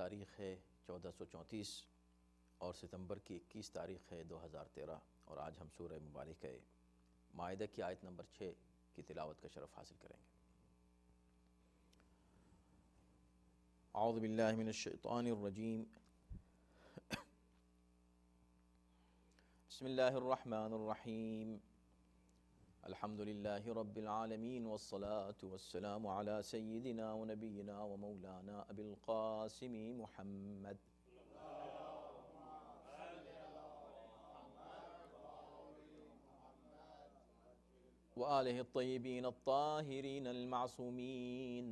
تاریخ ہے 1434 اور ستمبر کی 21 تاریخ ہے 2013، اور آج ہم سورہ مبارکہ مائدہ کی آیت نمبر 6 کی تلاوت کا شرف حاصل کریں گے۔ اعوذ باللہ من الشیطان الرجیم، بسم اللہ الرحمن الرحیم، الحمد للہ رب العالمین والصلاة والسلام علی سیدنا و نبینا و مولانا ابی القاسم محمد وآلہ الطیبین الطاہرین المعصومین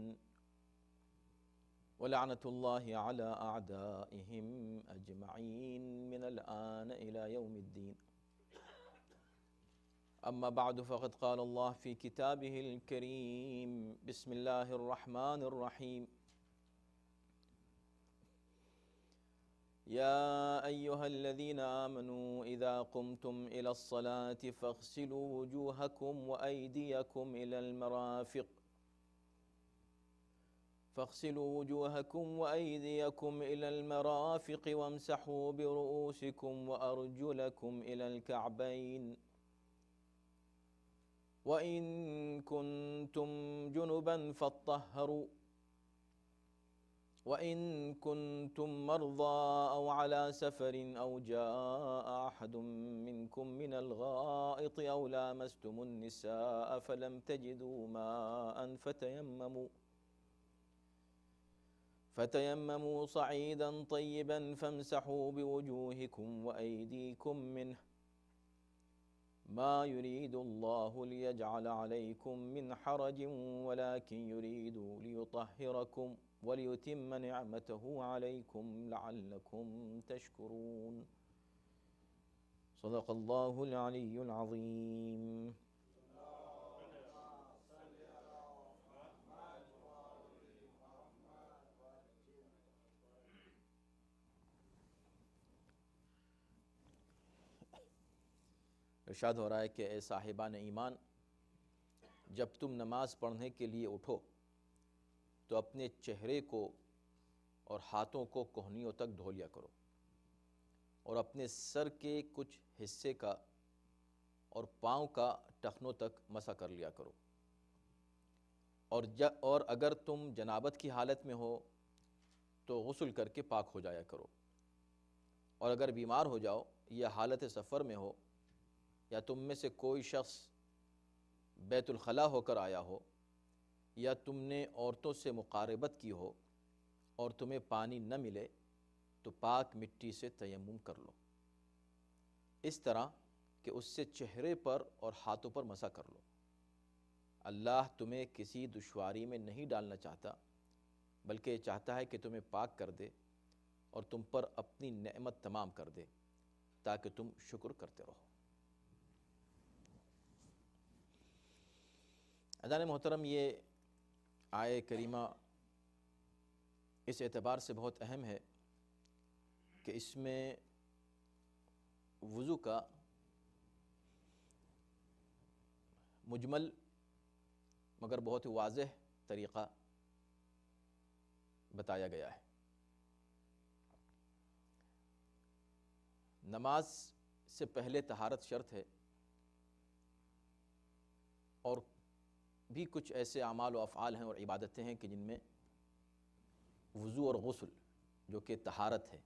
ولعنۃ اللہ علی اعدائہم اجمعین من الآن الى یوم الدین۔ اما بعد فقد قال اللہ فی کتابہ الکریم، بسم اللہ الرحمن الرحیم، یا ایہا الذین آمنوا اذا قمتم الى الصلاة فاغسلوا وجوہکم وایدیکم الى المرافق وامسحوا برؤوسکم وارجلکم الى الكعبین وَإِن كُنتُم جُنُبًا فَاطَّهَّرُوا وَإِن كُنتُم مَّرْضَىٰ أَوْ عَلَىٰ سَفَرٍ أَوْ جَاءَ أَحَدٌ مِّنكُم مِّنَ الْغَائِطِ أَوْ لَامَسْتُمُ النِّسَاءَ فَلَمْ تَجِدُوا مَاءً فَتَيَمَّمُوا صَعِيدًا طَيِّبًا فَامْسَحُوا بِوُجُوهِكُمْ وَأَيْدِيكُمْ مِنْهُ ما يريد الله ليجعل عليكم من حرج ولكن يريد ليطهركم وليتم نعمته عليكم لعلكم تشكرون۔ صدق الله العلي العظيم۔ ارشاد ہو رہا ہے کہ اے صاحبان ایمان، جب تم نماز پڑھنے کے لیے اٹھو تو اپنے چہرے کو اور ہاتھوں کو کوہنیوں تک دھو لیا کرو، اور اپنے سر کے کچھ حصے کا اور پاؤں کا ٹخنوں تک مسح کر لیا کرو، اور اگر تم جنابت کی حالت میں ہو تو غسل کر کے پاک ہو جایا کرو، اور اگر بیمار ہو جاؤ یا حالت سفر میں ہو یا تم میں سے کوئی شخص بیت الخلاء ہو کر آیا ہو یا تم نے عورتوں سے مقاربت کی ہو اور تمہیں پانی نہ ملے تو پاک مٹی سے تیمم کر لو، اس طرح کہ اس سے چہرے پر اور ہاتھوں پر مسح کر لو۔ اللہ تمہیں کسی دشواری میں نہیں ڈالنا چاہتا، بلکہ یہ چاہتا ہے کہ تمہیں پاک کر دے اور تم پر اپنی نعمت تمام کر دے تاکہ تم شکر کرتے رہو۔ عزیزان محترم، یہ آیہ کریمہ اس اعتبار سے بہت اہم ہے کہ اس میں وضو کا مجمل مگر بہت واضح طریقہ بتایا گیا ہے۔ نماز سے پہلے طہارت شرط ہے، اور بھی کچھ ایسے اعمال و افعال ہیں اور عبادتیں ہیں کہ جن میں وضو اور غسل جو کہ طہارت ہے،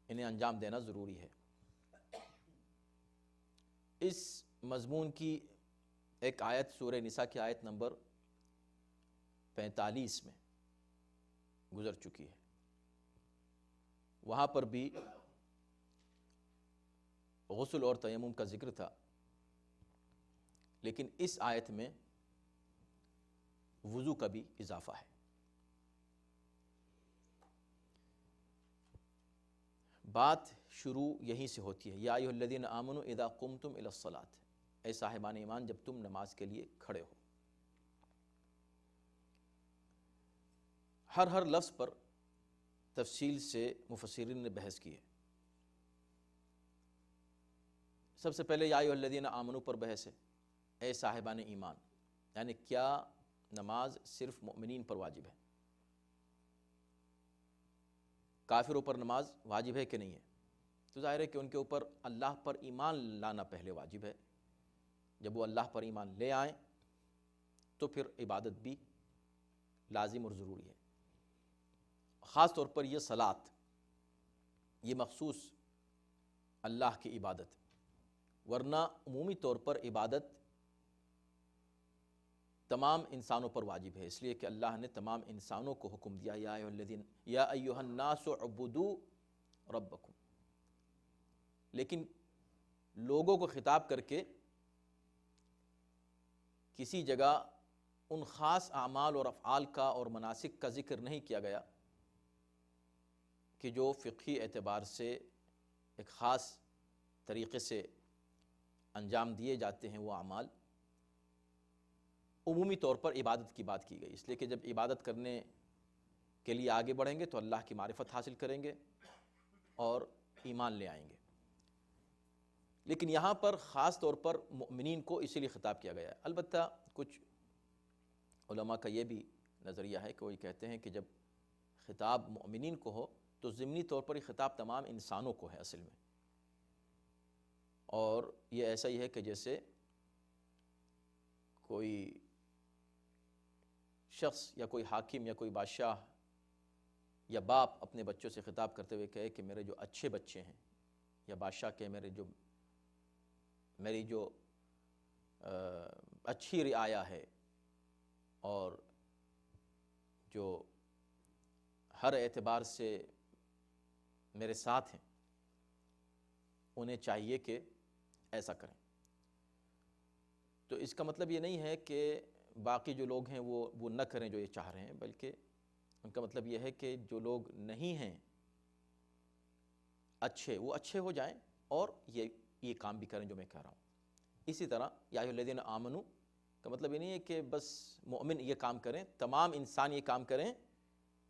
انہیں انجام دینا ضروری ہے۔ اس مضمون کی ایک آیت سورہ نساء کی آیت نمبر 45 میں گزر چکی ہے، وہاں پر بھی غسل اور تیمم کا ذکر تھا، لیکن اس آیت میں وضو کا بھی اضافہ ہے۔ بات شروع یہیں سے ہوتی ہے، یا ایھا الذین آمنوا اذا قمتم الی الصلاۃ، اے صاحبان ایمان جب تم نماز کے لیے کھڑے ہو۔ ہر لفظ پر تفصیل سے مفسرین نے بحث کی ہے۔ سب سے پہلے یا ایھا الذین آمنوا پر بحث ہے، اے صاحبان ایمان، یعنی کیا نماز صرف مؤمنین پر واجب ہے؟ کافروں پر نماز واجب ہے کہ نہیں ہے؟ تو ظاہر ہے کہ ان کے اوپر اللہ پر ایمان لانا پہلے واجب ہے. جب وہ اللہ پر ایمان لے آئیں تو پھر عبادت بھی لازم اور ضروری ہے. خاص طور پر یہ صلاۃ، یہ مخصوص اللہ کی عبادت، ورنہ عمومی طور پر عبادت تمام انسانوں پر واجب ہے، اس لیے کہ اللہ نے تمام انسانوں کو حکم دیا یا ایھا الناس اعبدوا ربکم. لیکن لوگوں کو خطاب کر کے کسی جگہ ان خاص اعمال اور افعال کا اور مناسک کا ذکر نہیں کیا گیا کہ جو فقہی اعتبار سے ایک خاص طریقے سے انجام دیے جاتے ہیں. وہ اعمال عمومی طور پر عبادت کی بات کی گئی، اس لیے کہ جب عبادت کرنے کے لیے آگے بڑھیں گے تو اللہ کی معرفت حاصل کریں گے اور ایمان لے آئیں گے. لیکن یہاں پر خاص طور پر مؤمنین کو اسی لیے خطاب کیا گیا ہے. البتہ کچھ علماء کا یہ بھی نظریہ ہے کہ وہ یہ کہتے ہیں کہ جب خطاب مؤمنین کو ہو تو ضمنی طور پر یہ خطاب تمام انسانوں کو ہے اصل میں، اور یہ ایسا ہی ہے کہ جیسے کوئی شخص یا کوئی حاکم یا کوئی بادشاہ یا باپ اپنے بچوں سے خطاب کرتے ہوئے کہے کہ میرے جو اچھے بچے ہیں، یا بادشاہ کہے میری جو اچھی رعایا ہے اور جو ہر اعتبار سے میرے ساتھ ہیں، انہیں چاہیے کہ ایسا کریں. تو اس کا مطلب یہ نہیں ہے کہ باقی جو لوگ ہیں وہ نہ کریں جو یہ چاہ رہے ہیں، بلکہ ان کا مطلب یہ ہے کہ جو لوگ نہیں ہیں اچھے، وہ اچھے ہو جائیں اور یہ کام بھی کریں جو میں کہہ رہا ہوں. اسی طرح یا ایھا الذین آمنوا کا مطلب یہ نہیں ہے کہ بس مومن یہ کام کریں، تمام انسان یہ کام کریں،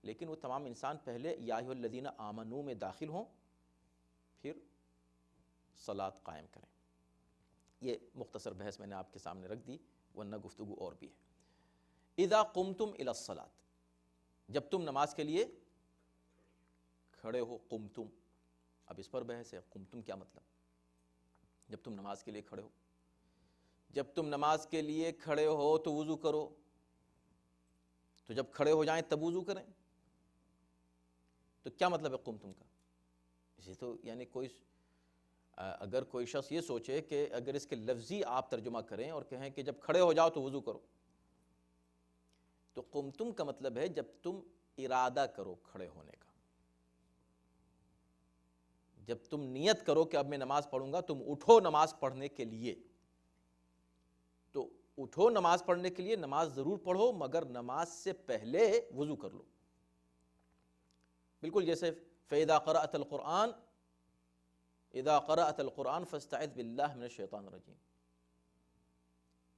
لیکن وہ تمام انسان پہلے یا ایھا الذین آمنوا میں داخل ہوں، پھر صلاۃ قائم کریں. یہ مختصر بحث میں نے آپ کے سامنے رکھ دی، ورنہ گفتگو اور بھی ہے. اذا قمتم الی الصلاۃ، جب تم نماز کے لیے کھڑے ہو. قمتم، اب اس پر بحث ہے، قمتم کیا مطلب؟ جب تم نماز کے لیے کھڑے ہو، جب تم نماز کے لیے کھڑے ہو تو وضو کرو. تو جب کھڑے ہو جائیں تب وضو کریں. تو کیا مطلب ہے قمتم کا؟ اسی تو یعنی اگر کوئی شخص یہ سوچے کہ اگر اس کے لفظی آپ ترجمہ کریں اور کہیں کہ جب کھڑے ہو جاؤ تو وضو کرو، تو قمتم کا مطلب ہے جب تم ارادہ کرو کھڑے ہونے کا، جب تم نیت کرو کہ اب میں نماز پڑھوں گا، تم اٹھو نماز پڑھنے کے لیے. تو اٹھو نماز پڑھنے کے لیے، نماز ضرور پڑھو مگر نماز سے پہلے وضو کر لو. بالکل جیسے فَإِذَا قَرَأْتَ الْقُرْآنَ اذا قرأت القرآن فاستعذ باللہ من الشیطان الرجیم.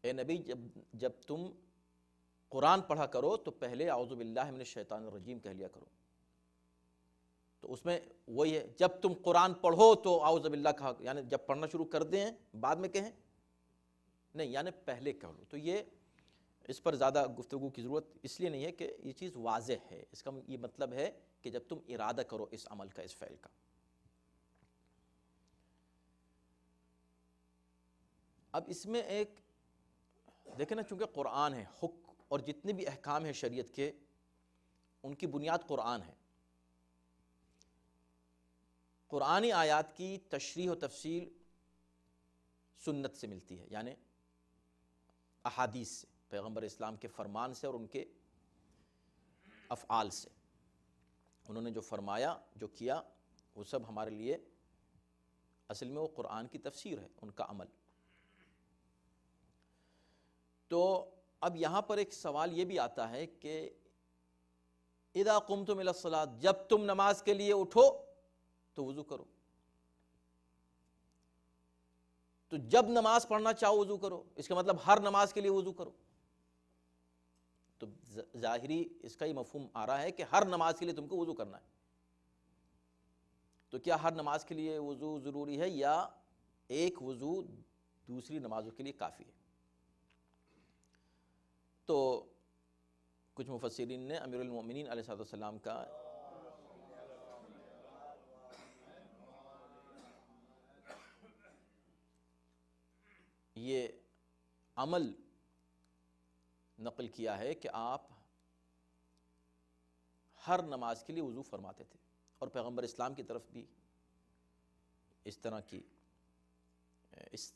اے نبی جب تم قرآن پڑھا کرو تو پہلے اعوذ باللہ من الشیطان الرجیم کہہ لیا کرو. تو اس میں وہی ہے، جب تم قرآن پڑھو تو اعوذ باللہ کہا، یعنی جب پڑھنا شروع کر دیں بعد میں کہیں نہیں، یعنی پہلے کہہ لو. تو یہ اس پر زیادہ گفتگو کی ضرورت اس لیے نہیں ہے کہ یہ چیز واضح ہے. اس کا یہ مطلب ہے کہ جب تم ارادہ کرو اس عمل کا، اس فعل کا. اب اس میں ایک دیکھیں نا، چونکہ قرآن ہے، حکم اور جتنے بھی احکام ہیں شریعت کے، ان کی بنیاد قرآن ہے. قرآنی آیات کی تشریح و تفصیل سنت سے ملتی ہے، یعنی احادیث سے، پیغمبر اسلام کے فرمان سے اور ان کے افعال سے. انہوں نے جو فرمایا، جو کیا، وہ سب ہمارے لیے اصل میں وہ قرآن کی تفسیر ہے، ان کا عمل. تو اب یہاں پر ایک سوال یہ بھی آتا ہے کہ اذا قمتم الی الصلاۃ، جب تم نماز کے لیے اٹھو تو وضو کرو. تو جب نماز پڑھنا چاہو وضو کرو، اس کا مطلب ہر نماز کے لیے وضو کرو. تو ظاہری اس کا یہ مفہوم آ رہا ہے کہ ہر نماز کے لیے تم کو وضو کرنا ہے. تو کیا ہر نماز کے لیے وضو ضروری ہے یا ایک وضو دوسری نمازوں کے لیے کافی ہے؟ تو کچھ مفسرین نے امیر المؤمنین علیہ السلام کا یہ عمل نقل کیا ہے کہ آپ ہر نماز کے لیے وضو فرماتے تھے، اور پیغمبر اسلام کی طرف بھی اس طرح کی اس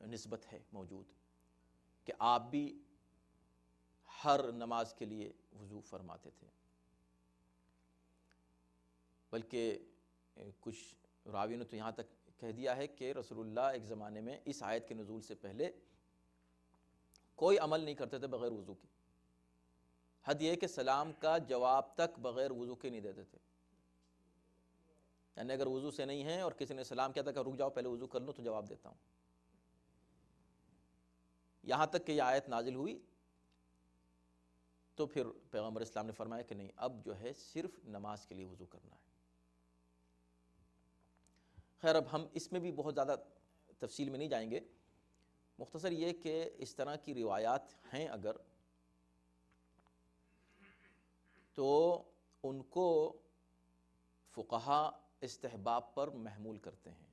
نسبت ہے موجود کہ آپ بھی ہر نماز کے لیے وضو فرماتے تھے۔ بلکہ کچھ راویوں نے تو یہاں تک کہہ دیا ہے کہ رسول اللہ ایک زمانے میں اس آیت کے نزول سے پہلے کوئی عمل نہیں کرتے تھے بغیر وضو کے، حد یہ کہ سلام کا جواب تک بغیر وضو کے نہیں دیتے تھے۔ یعنی اگر وضو سے نہیں ہے اور کسی نے سلام کیا تھا کہ رک جاؤ پہلے وضو کر لوں تو جواب دیتا ہوں، یہاں تک کہ یہ آیت نازل ہوئی تو پھر پیغمبر اسلام نے فرمایا کہ نہیں، اب جو ہے صرف نماز کے لیے وضو کرنا ہے۔ خیر اب ہم اس میں بھی بہت زیادہ تفصیل میں نہیں جائیں گے، مختصر یہ کہ اس طرح کی روایات ہیں اگر تو ان کو فقہا استحباب پر محمول کرتے ہیں،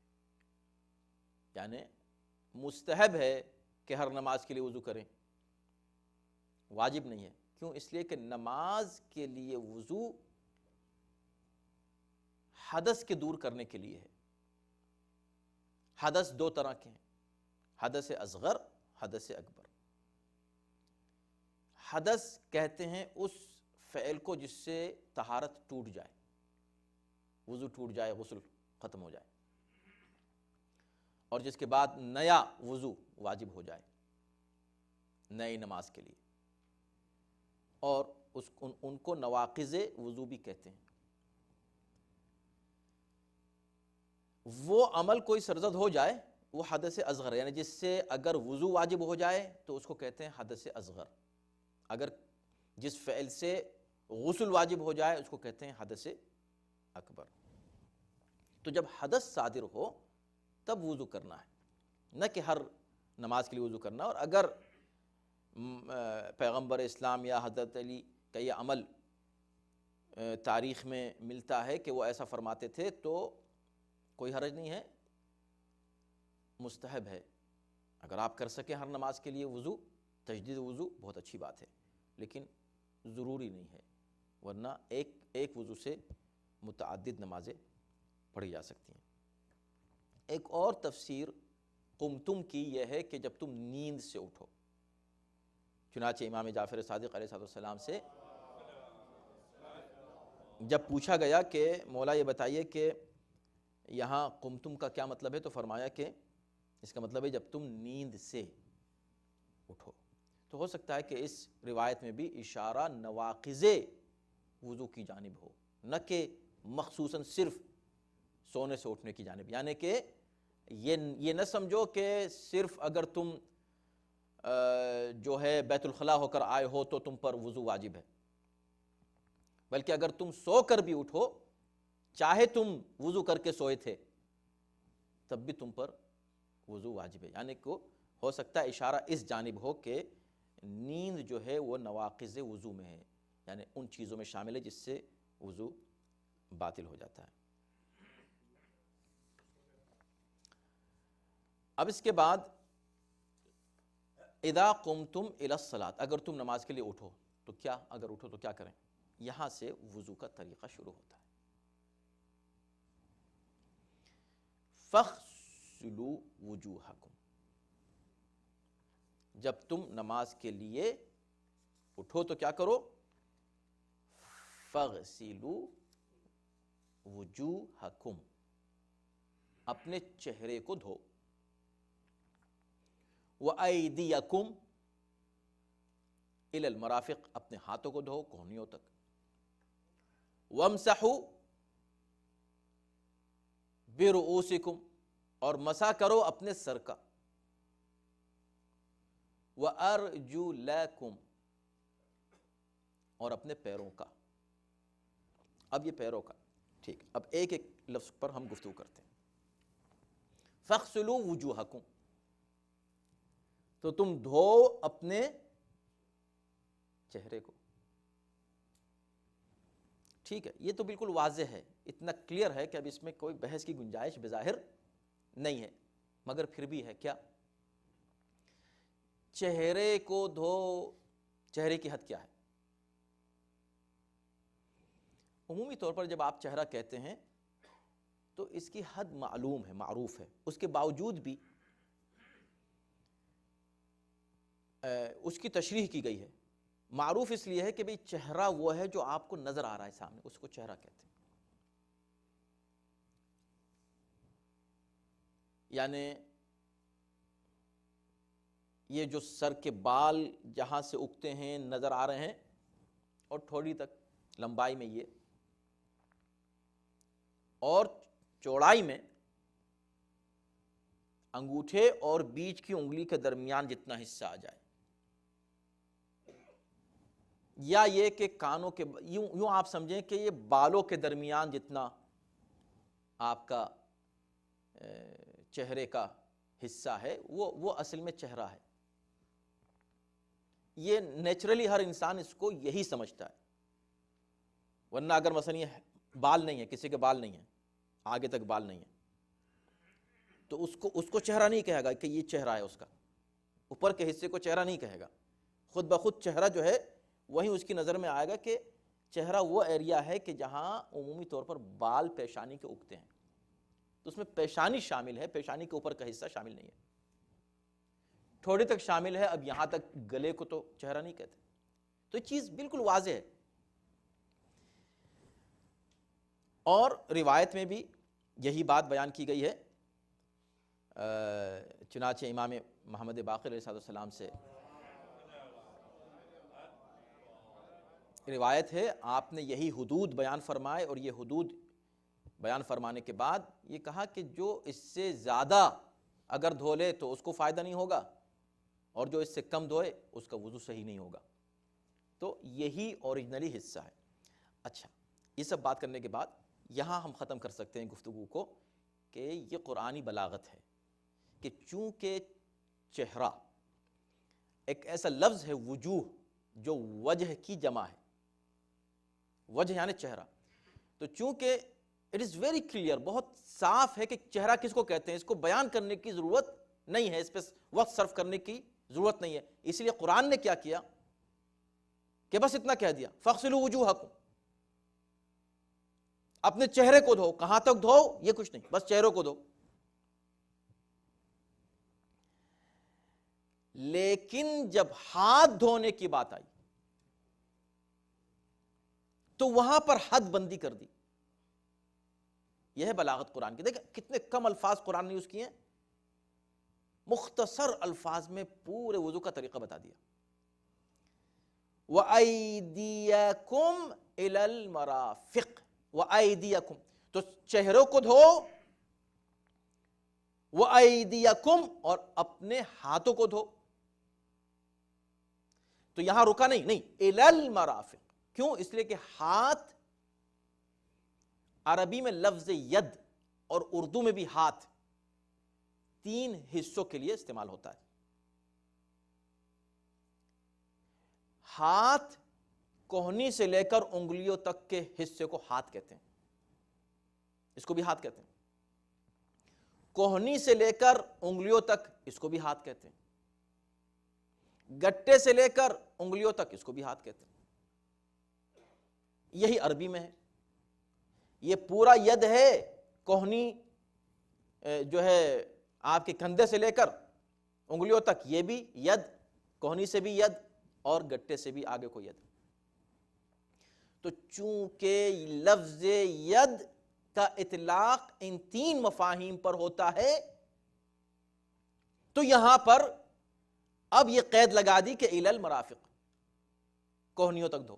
یعنی مستحب ہے کہ ہر نماز کے لیے وضو کریں، واجب نہیں ہے۔ کیوں؟ اس لیے کہ نماز کے لیے وضو حدث کے دور کرنے کے لیے ہے۔ حدث دو طرح کے ہیں، حدث اصغر، حدث اکبر۔ حدث کہتے ہیں اس فعل کو جس سے طہارت ٹوٹ جائے، وضو ٹوٹ جائے، غسل ختم ہو جائے، اور جس کے بعد نیا وضو واجب ہو جائے نئی نماز کے لیے، اور ان کو نواقض وضو بھی کہتے ہیں۔ وہ عمل کوئی سرزد ہو جائے وہ حدث اصغر ہے، یعنی جس سے اگر وضو واجب ہو جائے تو اس کو کہتے ہیں حدث اصغر، اگر جس فعل سے غسل واجب ہو جائے اس کو کہتے ہیں حدث اکبر۔ تو جب حدث صادر ہو تب وضو کرنا ہے، نہ کہ ہر نماز کے لیے وضو کرنا۔ اور اگر پیغمبر اسلام یا حضرت علی کا یہ عمل تاریخ میں ملتا ہے کہ وہ ایسا فرماتے تھے تو کوئی حرج نہیں ہے، مستحب ہے۔ اگر آپ کر سکیں ہر نماز کے لیے وضو، تجدید وضو، بہت اچھی بات ہے، لیکن ضروری نہیں ہے، ورنہ ایک وضو سے متعدد نمازیں پڑھی جا سکتی ہیں۔ ایک اور تفسیر قمتم کی یہ ہے کہ جب تم نیند سے اٹھو، چنانچہ امام جعفر صادق علیہ السلام سے جب پوچھا گیا کہ مولا یہ بتائیے کہ یہاں قمتم کا کیا مطلب ہے، تو فرمایا کہ اس کا مطلب ہے جب تم نیند سے اٹھو۔ تو ہو سکتا ہے کہ اس روایت میں بھی اشارہ نواقض وضو کی جانب ہو، نہ کہ مخصوصاً صرف سونے سے اٹھنے کی جانب، یعنی کہ یہ نہ سمجھو کہ صرف اگر تم جو ہے بیت الخلاء ہو کر آئے ہو تو تم پر وضو واجب ہے، بلکہ اگر تم سو کر بھی اٹھو، چاہے تم وضو کر کے سوئے تھے تب بھی تم پر وضو واجب ہے، یعنی کہ ہو سکتا ہے اشارہ اس جانب ہو کہ نیند جو ہے وہ نواقض وضو میں ہے، یعنی ان چیزوں میں شامل ہے جس سے وضو باطل ہو جاتا ہے۔ اب اس کے بعد اذا قمتم الی الصلاۃ، اگر تم نماز کے لیے اٹھو تو کیا، اگر اٹھو تو کیا کریں؟ یہاں سے وضو کا طریقہ شروع ہوتا ہے۔ فاغسلوا وجوہکم، جب تم نماز کے لیے اٹھو تو کیا کرو؟ فاغسلوا وجوہکم، اپنے چہرے کو دھو، وَأَيْدِيَكُمْ إِلَى الْمَرَافِقِ، اپنے ہاتھوں کو دھو کہنیوں تک، وَامْسَحُوا بِرُؤُوسِكُمْ، اور مسح کرو اپنے سر کا، وَأَرْجُلَكُمْ، اور اپنے پیروں کا۔ اب یہ پیروں کا، ٹھیک، اب ایک ایک لفظ پر ہم گفتگو کرتے ہیں۔ فَاغْسِلُوا وُجُوهَكُمْ، تو تم دھو اپنے چہرے کو، ٹھیک ہے، یہ تو بالکل واضح ہے، اتنا کلیئر ہے کہ اب اس میں کوئی بحث کی گنجائش بظاہر نہیں ہے، مگر پھر بھی ہے کیا چہرے کو دھو، چہرے کی حد کیا ہے؟ عمومی طور پر جب آپ چہرہ کہتے ہیں تو اس کی حد معلوم ہے، معروف ہے، اس کے باوجود بھی اس کی تشریح کی گئی ہے۔ معروف اس لیے ہے کہ بھئی چہرہ وہ ہے جو آپ کو نظر آ رہا ہے سامنے، اس کو چہرہ کہتے ہیں۔ یعنی یہ جو سر کے بال جہاں سے اگتے ہیں نظر آ رہے ہیں، اور تھوڑی تک لمبائی میں یہ، اور چوڑائی میں انگوٹھے اور بیچ کی انگلی کے درمیان جتنا حصہ آ جائے، یا یہ کہ کانوں کے یوں آپ سمجھیں کہ یہ بالوں کے درمیان جتنا آپ کا چہرے کا حصہ ہے وہ اصل میں چہرہ ہے۔ یہ نیچرلی ہر انسان اس کو یہی سمجھتا ہے، ورنہ اگر مثلا یہ بال نہیں ہے، کسی کے بال نہیں ہیں، آگے تک بال نہیں ہیں، تو اس کو چہرہ نہیں کہے گا کہ یہ چہرہ ہے، اس کا اوپر کے حصے کو چہرہ نہیں کہے گا۔ خود بخود چہرہ جو ہے وہیں اس کی نظر میں آئے گا کہ چہرہ وہ ایریا ہے کہ جہاں عمومی طور پر بال پیشانی کے اگتے ہیں، تو اس میں پیشانی شامل ہے، پیشانی کے اوپر کا حصہ شامل نہیں ہے، تھوڑے تک شامل ہے، اب یہاں تک گلے کو تو چہرہ نہیں کہتے۔ تو یہ چیز بالکل واضح ہے، اور روایت میں بھی یہی بات بیان کی گئی ہے۔ چنانچہ امام محمد باقر علیہ السلام سے روایت ہے، آپ نے یہی حدود بیان فرمائے، اور یہ حدود بیان فرمانے کے بعد یہ کہا کہ جو اس سے زیادہ اگر دھو لے تو اس کو فائدہ نہیں ہوگا، اور جو اس سے کم دھوئے اس کا وضو صحیح نہیں ہوگا۔ تو یہی اوریجنلی حصہ ہے۔ اچھا، یہ سب بات کرنے کے بعد یہاں ہم ختم کر سکتے ہیں گفتگو کو کہ یہ قرآنی بلاغت ہے کہ چونکہ چہرہ ایک ایسا لفظ ہے وجوہ جو وجہ کی جمع ہے، وجہ یعنی چہرہ، تو چونکہ اٹ از ویری کلیئر، بہت صاف ہے کہ چہرہ کس کو کہتے ہیں، اس کو بیان کرنے کی ضرورت نہیں ہے، اس پہ وقت صرف کرنے کی ضرورت نہیں ہے۔ اس لیے قرآن نے کیا کیا کہ بس اتنا کہہ دیا فاغسلوا وجوہکم، اپنے چہرے کو دھو۔ کہاں تک دھو یہ کچھ نہیں، بس چہروں کو دھو۔ لیکن جب ہاتھ دھونے کی بات آئی تو وہاں پر حد بندی کر دی۔ یہ ہے بلاغت قرآن کی۔ دیکھیں کتنے کم الفاظ قرآن نے یوز کیے ہیں، مختصر الفاظ میں پورے وضو کا طریقہ بتا دیا۔ وَأَيْدِيَكُمْ إِلَى الْمَرَافِقِ، وَأَيْدِيَكُمْ، تو چہروں کو دھو، وَأَيْدِيَكُمْ، اور اپنے ہاتھوں کو دھو۔ تو یہاں رکا نہیں، إِلَى الْمَرَافِقِ، کیوں؟ اس لیے کہ ہاتھ عربی میں لفظ ید اور اردو میں بھی ہاتھ 3 حصوں کے لیے استعمال ہوتا ہے۔ ہاتھ کوہنی سے لے کر انگلیوں تک کے حصے کو ہاتھ کہتے ہیں، اس کو بھی ہاتھ کہتے ہیں۔ کوہنی سے لے کر انگلیوں تک اس کو بھی ہاتھ کہتے ہیں۔ گٹے سے لے کر انگلیوں تک اس کو بھی ہاتھ کہتے ہیں۔ یہی عربی میں ہے۔ یہ پورا ید ہے، کوہنی جو ہے آپ کے کندھے سے لے کر انگلیوں تک یہ بھی ید، کوہنی سے بھی ید، اور گٹے سے بھی آگے کو ید۔ تو چونکہ لفظ ید کا اطلاق ان 3 مفاہیم پر ہوتا ہے، تو یہاں پر اب یہ قید لگا دی کہ الی المرافق، کوہنیوں تک دھو۔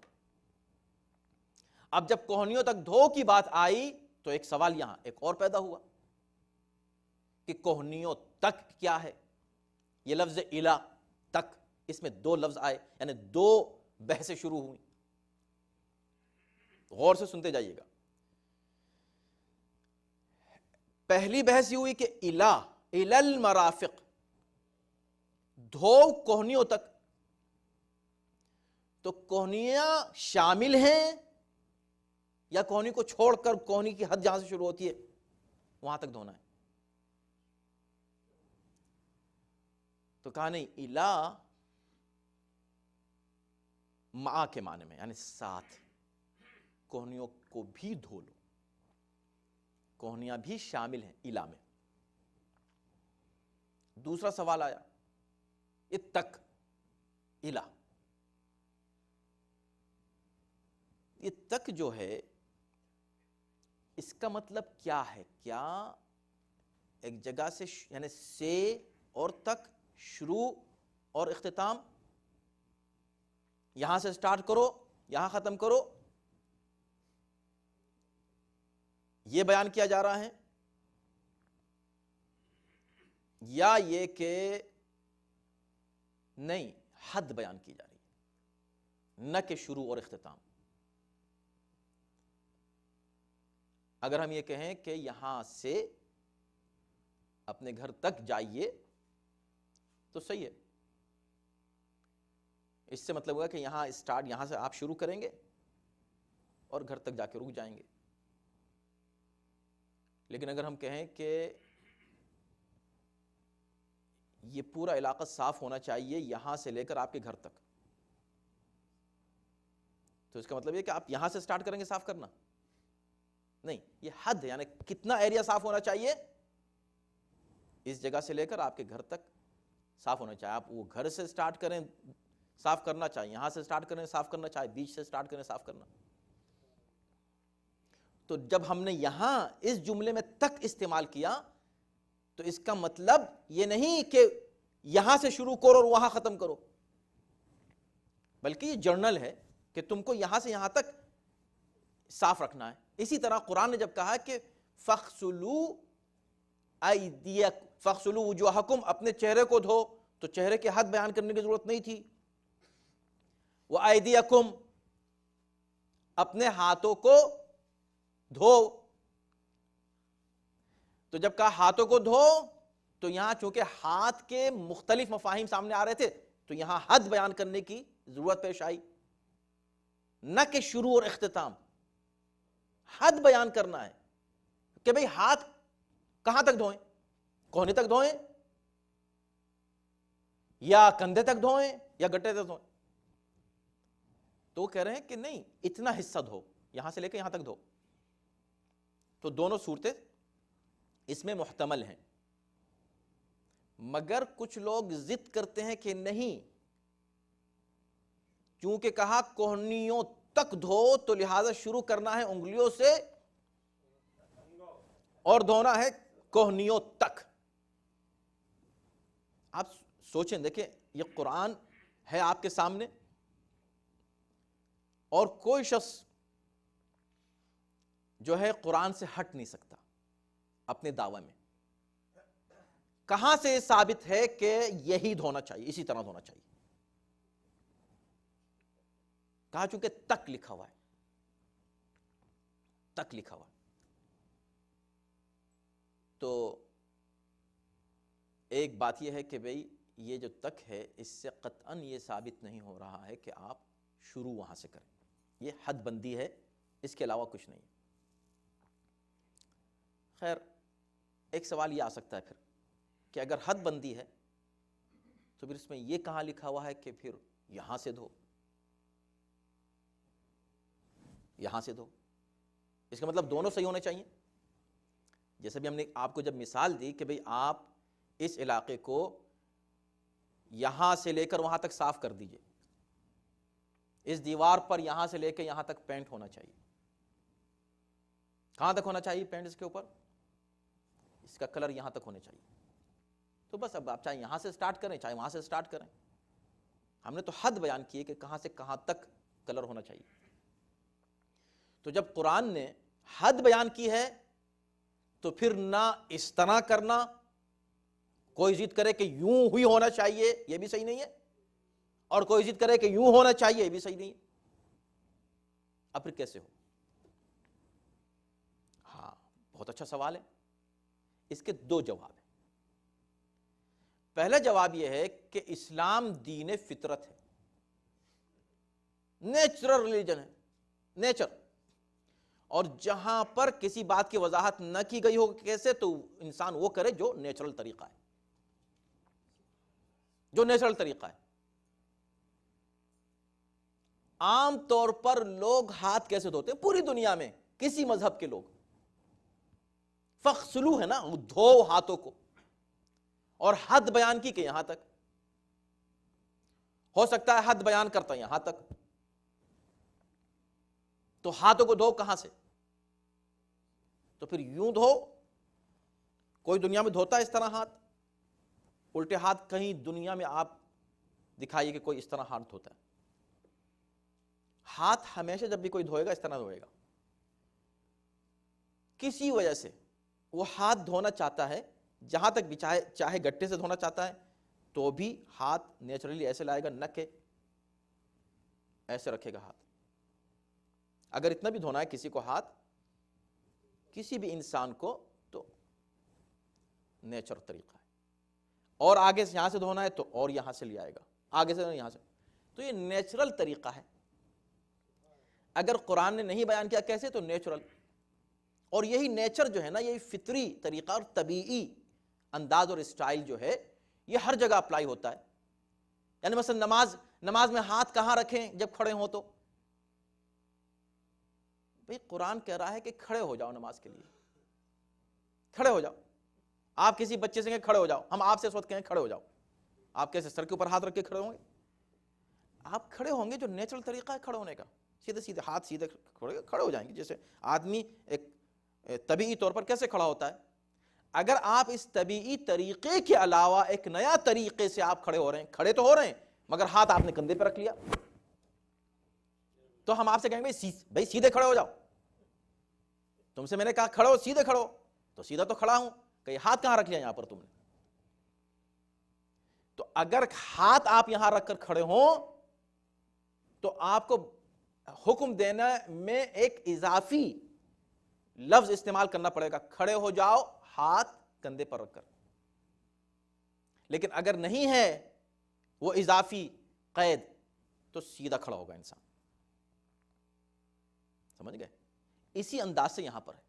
اب جب کوہنیوں تک دھو کی بات آئی تو ایک سوال یہاں ایک اور پیدا ہوا کہ کوہنیوں تک کیا ہے؟ یہ لفظ الی تک، اس میں 2 لفظ آئے، یعنی 2 بحثیں شروع ہوئی۔ غور سے سنتے جائیے گا۔ پہلی بحث یہ ہوئی کہ الی المرافق، دھو کوہنیوں تک، تو کوہنیاں شامل ہیں یا کوہنی کو چھوڑ کر کوہنی کی حد جہاں سے شروع ہوتی ہے وہاں تک دھونا ہے؟ تو کہا نہیں، الی مع کے معنی میں یعنی ساتھ، کوہنیوں کو بھی دھو لو، کوہنیاں بھی شامل ہیں الا میں۔ دوسرا سوال آیا یہ تک الا، یہ تک جو ہے اس کا مطلب کیا ہے؟ کیا ایک جگہ سے یعنی سے اور تک، شروع اور اختتام، یہاں سے سٹارٹ کرو یہاں ختم کرو، یہ بیان کیا جا رہا ہے؟ یا یہ کہ نہیں، حد بیان کی جا رہی ہے، نہ کہ شروع اور اختتام؟ اگر ہم یہ کہیں کہ یہاں سے اپنے گھر تک جائیے تو صحیح ہے، اس سے مطلب ہوا کہ یہاں اسٹارٹ، یہاں سے آپ شروع کریں گے اور گھر تک جا کے رک جائیں گے۔ لیکن اگر ہم کہیں کہ یہ پورا علاقہ صاف ہونا چاہیے یہاں سے لے کر آپ کے گھر تک، تو اس کا مطلب یہ کہ آپ یہاں سے سٹارٹ کریں گے صاف کرنا؟ نہیں، یہ حد ہے، یعنی کتنا ایریا صاف ہونا چاہیے، اس جگہ سے لے کر آپ کے گھر تک صاف ہونا چاہیے۔ آپ وہ گھر سے سٹارٹ کریں صاف کرنا چاہیے، یہاں سے سٹارٹ کریں صاف کرنا چاہیے، بیچ سے سٹارٹ کریں صاف کرنا۔ تو جب ہم نے یہاں اس جملے میں تک استعمال کیا تو اس کا مطلب یہ نہیں کہ یہاں سے شروع کرو اور وہاں ختم کرو، بلکہ یہ جرنل ہے کہ تم کو یہاں سے یہاں تک صاف رکھنا ہے۔ اسی طرح قرآن نے جب کہا کہ فَاغْسِلُوا أَيْدِيَكُمْ فَاغْسِلُوا وُجُوهَكُمْ، اپنے چہرے کو دھو، تو چہرے کے حد بیان کرنے کی ضرورت نہیں تھی۔ وَأَيْدِيَكُمْ، اپنے ہاتھوں کو دھو، تو جب کہا ہاتھوں کو دھو تو یہاں چونکہ ہاتھ کے مختلف مفاہیم سامنے آ رہے تھے تو یہاں حد بیان کرنے کی ضرورت پیش آئی، نہ کہ شروع اور اختتام، حد بیان کرنا ہے کہ بھئی ہاتھ کہاں تک دھوئیں، کوہنی تک دھوئیں یا کندھے تک دھوئیں یا گٹے تک دھوئیں؟ تو وہ کہہ رہے ہیں کہ نہیں، اتنا حصہ دھو، یہاں سے لے کے یہاں تک دھو۔ تو دونوں صورتیں اس میں محتمل ہیں، مگر کچھ لوگ ضد کرتے ہیں کہ نہیں، چونکہ کہا کوہنیوں تک دھو تو لہذا شروع کرنا ہے انگلیوں سے اور دھونا ہے کوہنیوں تک۔ آپ سوچیں، دیکھیں، یہ قرآن ہے آپ کے سامنے اور کوئی شخص جو ہے قرآن سے ہٹ نہیں سکتا اپنے دعوے میں۔ کہاں سے یہ ثابت ہے کہ یہی دھونا چاہیے، اسی طرح دھونا چاہیے؟ کہا چونکہ تک لکھا ہوا ہے، تک لکھا ہوا ہے، تو ایک بات یہ ہے کہ بھئی یہ جو تک ہے اس سے قطعاً یہ ثابت نہیں ہو رہا ہے کہ آپ شروع وہاں سے کریں، یہ حد بندی ہے، اس کے علاوہ کچھ نہیں۔ خیر، ایک سوال یہ آ سکتا ہے پھر کہ اگر حد بندی ہے تو پھر اس میں یہ کہاں لکھا ہوا ہے کہ پھر یہاں سے دھو، یہاں سے دھو؟ اس کا مطلب دونوں صحیح ہونے چاہیے۔ جیسے بھی ہم نے آپ کو جب مثال دی کہ بھئی آپ اس علاقے کو یہاں سے لے کر وہاں تک صاف کر دیجئے، اس دیوار پر یہاں سے لے کے یہاں تک پینٹ ہونا چاہیے، کہاں تک ہونا چاہیے پینٹ؟ اس کے اوپر اس کا کلر یہاں تک ہونے چاہیے۔ تو بس اب آپ چاہے یہاں سے سٹارٹ کریں چاہے وہاں سے سٹارٹ کریں، ہم نے تو حد بیان کی ہے کہ کہاں سے کہاں تک کلر ہونا چاہیے۔ تو جب قرآن نے حد بیان کی ہے تو پھر نہ اس طرح کرنا، کوئی ضد کرے کہ یوں ہی ہونا چاہیے یہ بھی صحیح نہیں ہے، اور کوئی ضد کرے کہ یوں ہونا چاہیے یہ بھی صحیح نہیں ہے۔ اب پھر کیسے ہو؟ ہاں، بہت اچھا سوال ہے، اس کے دو جواب ہیں۔ پہلا جواب یہ ہے کہ اسلام دین فطرت ہے، نیچرل ریلیجن ہے، نیچر، اور جہاں پر کسی بات کی وضاحت نہ کی گئی ہو کیسے، تو انسان وہ کرے جو نیچرل طریقہ ہے، جو نیچرل طریقہ ہے۔ عام طور پر لوگ ہاتھ کیسے دھوتے ہیں پوری دنیا میں؟ کسی مذہب کے لوگ فغسلوا ہے نا، دھو ہاتھوں کو، اور حد بیان کی کہ یہاں تک، ہو سکتا ہے حد بیان کرتا یہاں تک، تو ہاتھوں کو دھو کہاں سے؟ تو پھر یوں دھو. کوئی دنیا میں دھوتا ہے اس طرح ہاتھ؟ الٹے ہاتھ کہیں دنیا میں آپ دکھائیے کہ کوئی اس طرح ہاتھ دھوتا ہے. ہاتھ ہمیشہ جب بھی کوئی دھوئے گا اس طرح دھوئے گا. کسی وجہ سے وہ ہاتھ دھونا چاہتا ہے، جہاں تک بھی چاہے گٹے سے دھونا چاہتا ہے تو بھی ہاتھ نیچرلی ایسے لائے گا، نہ کہ ایسے رکھے گا ہاتھ. اگر اتنا بھی دھونا ہے کسی کو ہاتھ، کسی بھی انسان کو، تو نیچر طریقہ ہے. اور آگے سے یہاں سے دھونا ہے تو اور یہاں سے لے آئے گا، آگے سے یہاں سے. تو یہ نیچرل طریقہ ہے. اگر قرآن نے نہیں بیان کیا کیسے، تو نیچرل. اور یہی نیچر جو ہے نا، یہی فطری طریقہ اور طبیعی انداز اور اسٹائل جو ہے، یہ ہر جگہ اپلائی ہوتا ہے. یعنی مثلا نماز میں ہاتھ کہاں رکھیں جب کھڑے ہوں؟ تو بھئی قرآن کہہ رہا ہے کہ کھڑے ہو جاؤ نماز کے لیے، کھڑے ہو جاؤ. آپ کسی بچے سے کہیں کھڑے ہو جاؤ، ہم آپ سے اس وقت کہیں کھڑے ہو جاؤ، آپ کیسے سر کے اوپر ہاتھ رکھ کے کھڑے ہوں گے؟ آپ کھڑے ہوں گے جو نیچرل طریقہ ہے کھڑے ہونے کا، سیدھے سیدھے ہاتھ سیدھے کھڑے ہو جائیں گے. جیسے آدمی ایک طبیعی طور پر کیسے کھڑا ہوتا ہے. اگر آپ اس طبیعی طریقے کے علاوہ ایک نیا طریقے سے آپ کھڑے ہو رہے ہیں، کھڑے تو ہو رہے ہیں مگر ہاتھ آپ نے کندھے پہ رکھ لیا، تو ہم آپ سے کہیں گے بھائی سیدھے کھڑے ہو جاؤ. تم سے میں نے کہا کھڑو، سیدھے کھڑو، تو سیدھا تو کھڑا ہوں، کہ ہاتھ کہاں رکھ لیا یہاں پر تم نے؟ تو اگر ہاتھ آپ یہاں رکھ کر کھڑے ہوں تو آپ کو حکم دینا میں ایک اضافی لفظ استعمال کرنا پڑے گا، کھڑے ہو جاؤ ہاتھ کندھے پر رکھ کر. لیکن اگر نہیں ہے وہ اضافی قید تو سیدھا کھڑا ہوگا انسان. سمجھ گئے؟ اسی انداز سے یہاں پر ہے.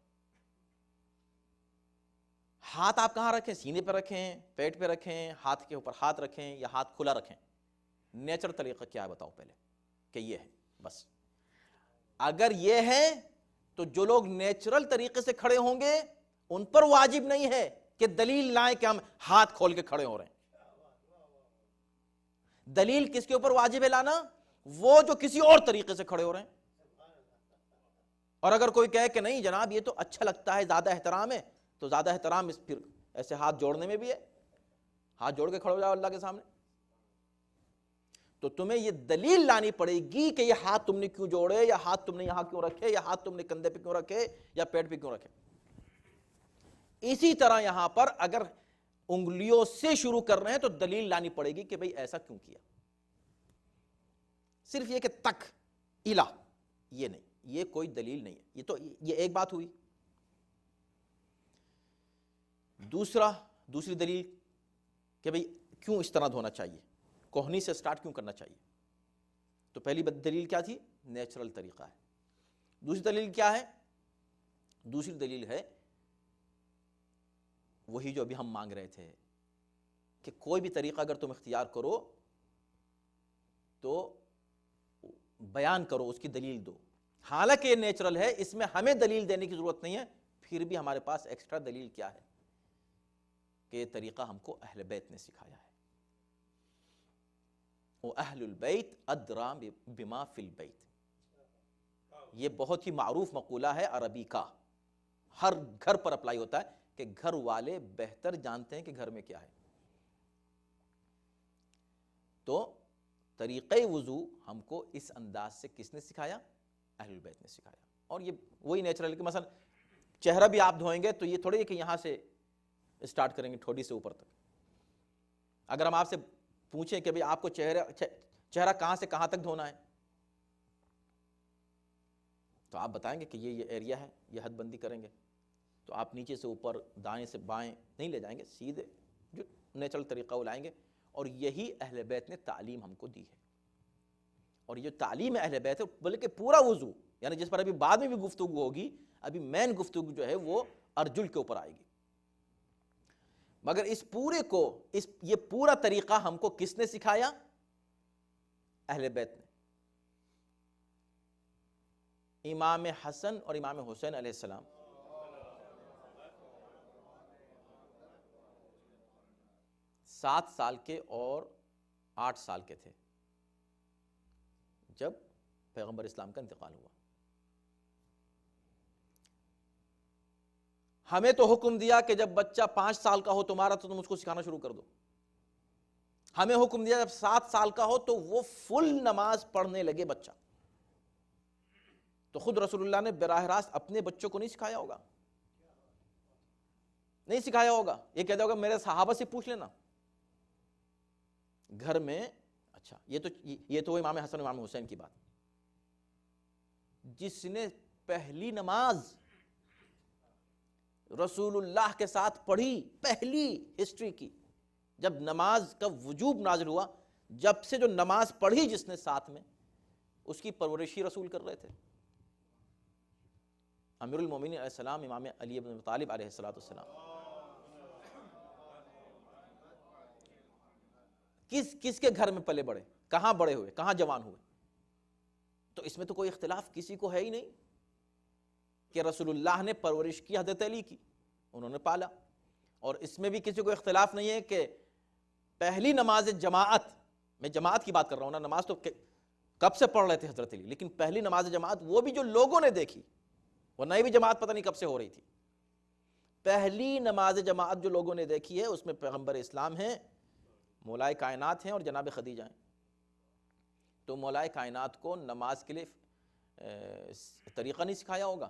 ہاتھ آپ کہاں رکھیں؟ سینے پہ رکھیں، پیٹ پہ رکھیں، ہاتھ کے اوپر ہاتھ رکھیں یا ہاتھ کھلا رکھیں. نیچرل طریقہ کیا ہے بتاؤ پہلے، کہ یہ ہے بس. اگر یہ ہے تو جو لوگ نیچرل طریقے سے کھڑے ہوں گے ان پر واجب نہیں ہے کہ دلیل لائیں کہ ہم ہاتھ کھول کے کھڑے ہو رہے ہیں. دلیل کس کے اوپر واجب ہے لانا؟ وہ جو کسی اور طریقے سے کھڑے ہو رہے ہیں. اور اگر کوئی کہے کہ نہیں جناب یہ تو اچھا لگتا ہے، زیادہ احترام ہے، تو زیادہ احترام اس پھر ایسے ہاتھ جوڑنے میں بھی ہے. ہاتھ جوڑ کے کھڑے ہو جاؤ اللہ کے سامنے. تو تمہیں یہ دلیل لانی پڑے گی کہ یہ ہاتھ تم نے کیوں جوڑے، یا ہاتھ تم نے یہاں کیوں رکھے، یا ہاتھ تم نے کندھے پہ کیوں رکھے، یا پیٹ پہ کیوں رکھے. اسی طرح یہاں پر اگر انگلیوں سے شروع کر رہے ہیں تو دلیل لانی پڑے گی کہ بھئی ایسا کیوں کیا. صرف یہ کہ تک الہ، یہ نہیں، یہ کوئی دلیل نہیں ہے. یہ تو یہ ایک بات ہوئی. دوسری دلیل کہ بھئی کیوں اس طرح دھونا چاہیے، کوہنی سے سٹارٹ کیوں کرنا چاہیے. تو پہلی دلیل کیا تھی؟ نیچرل طریقہ ہے. دوسری دلیل کیا ہے؟ دوسری دلیل ہے وہی جو ابھی ہم مانگ رہے تھے کہ کوئی بھی طریقہ اگر تم اختیار کرو تو بیان کرو، اس کی دلیل دو. حالانکہ یہ نیچرل ہے، اس میں ہمیں دلیل دینے کی ضرورت نہیں ہے، پھر بھی ہمارے پاس ایکسٹرا دلیل کیا ہے کہ یہ طریقہ ہم کو اہل بیت نے سکھایا ہے. وَأَهْلُ الْبَيْتِ أَدْرَى بِمَا فِي الْبَيْتِ. یہ بہت ہی معروف مقولہ ہے عربی کا، ہر گھر پر اپلائی ہوتا ہے کہ گھر والے بہتر جانتے ہیں کہ گھر میں کیا ہے. تو طریقہ وضو ہم کو اس انداز سے کس نے سکھایا؟ اہل البیت نے سکھایا. اور یہ وہی نیچرل کہ مثلا چہرہ بھی آپ دھوئیں گے تو یہ تھوڑی ہے کہ یہاں سے اسٹارٹ کریں گے ٹھوڑی سے اوپر تک. اگر ہم آپ سے پوچھیں کہ بھئی آپ کو چہرہ کہاں سے کہاں تک دھونا ہے تو آپ بتائیں گے کہ یہ ایریا ہے، یہ حد بندی کریں گے. تو آپ نیچے سے اوپر، دائیں سے بائیں نہیں لے جائیں گے، سیدھے جو نیچرل طریقہ وہ لائیں گے. اور یہی اہل بیت نے تعلیم ہم کو دی ہے. اور یہ تعلیم اہل بیت ہے، بلکہ پورا وضو، یعنی جس پر ابھی بعد میں بھی گفتگو ہوگی، ابھی مین گفتگو جو ہے وہ ارجل کے اوپر آئے گی. مگر اس پورے کو، یہ پورا طریقہ ہم کو کس نے سکھایا؟ اہل بیت نے. امام حسن اور امام حسین علیہ السلام سات سال کے اور 8 سال کے تھے جب پیغمبر اسلام کا انتقال ہوا. ہمیں تو حکم دیا کہ جب بچہ 5 سال کا ہو تمہارا تو تم اس کو سکھانا شروع کر دو. ہمیں حکم دیا جب 7 سال کا ہو تو وہ فل نماز پڑھنے لگے بچہ. تو خود رسول اللہ نے براہ راست اپنے بچوں کو نہیں سکھایا ہوگا, نہیں سکھایا ہوگا. یہ کہتا ہوگا میرے صحابہ سے پوچھ لینا گھر میں. اچھا یہ تو امام حسن امام حسین کی بات. جس نے پہلی نماز رسول اللہ کے ساتھ پڑھی, پہلی ہسٹری کی, جب نماز کا وجوب نازل ہوا, جب سے جو نماز پڑھی جس نے ساتھ میں, اس کی پرورشی رسول کر رہے تھے. امیر المومنین علیہ السلام امام علی بن ابی طالب علیہ السلام کس کے گھر میں پلے بڑھے, کہاں بڑے ہوئے, کہاں جوان ہوئے. تو اس میں تو کوئی اختلاف کسی کو ہے ہی نہیں کہ رسول اللہ نے پرورش کی حضرت علی کی, انہوں نے پالا. اور اس میں بھی کسی کو اختلاف نہیں ہے کہ پہلی نماز جماعت, میں جماعت کی بات کر رہا ہوں نا, نماز تو کب سے پڑھ رہے تھے حضرت علی, لیکن پہلی نماز جماعت وہ بھی جو لوگوں نے دیکھی, ورنہ یہ بھی جماعت پتہ نہیں کب سے ہو رہی تھی. پہلی نماز جماعت جو لوگوں نے دیکھی ہے اس میں پیغمبر اسلام ہیں, مولائے کائنات ہیں اور جناب خدیجہ ہیں. تو مولائے کائنات کو نماز کے لیے طریقہ نہیں سکھایا ہوگا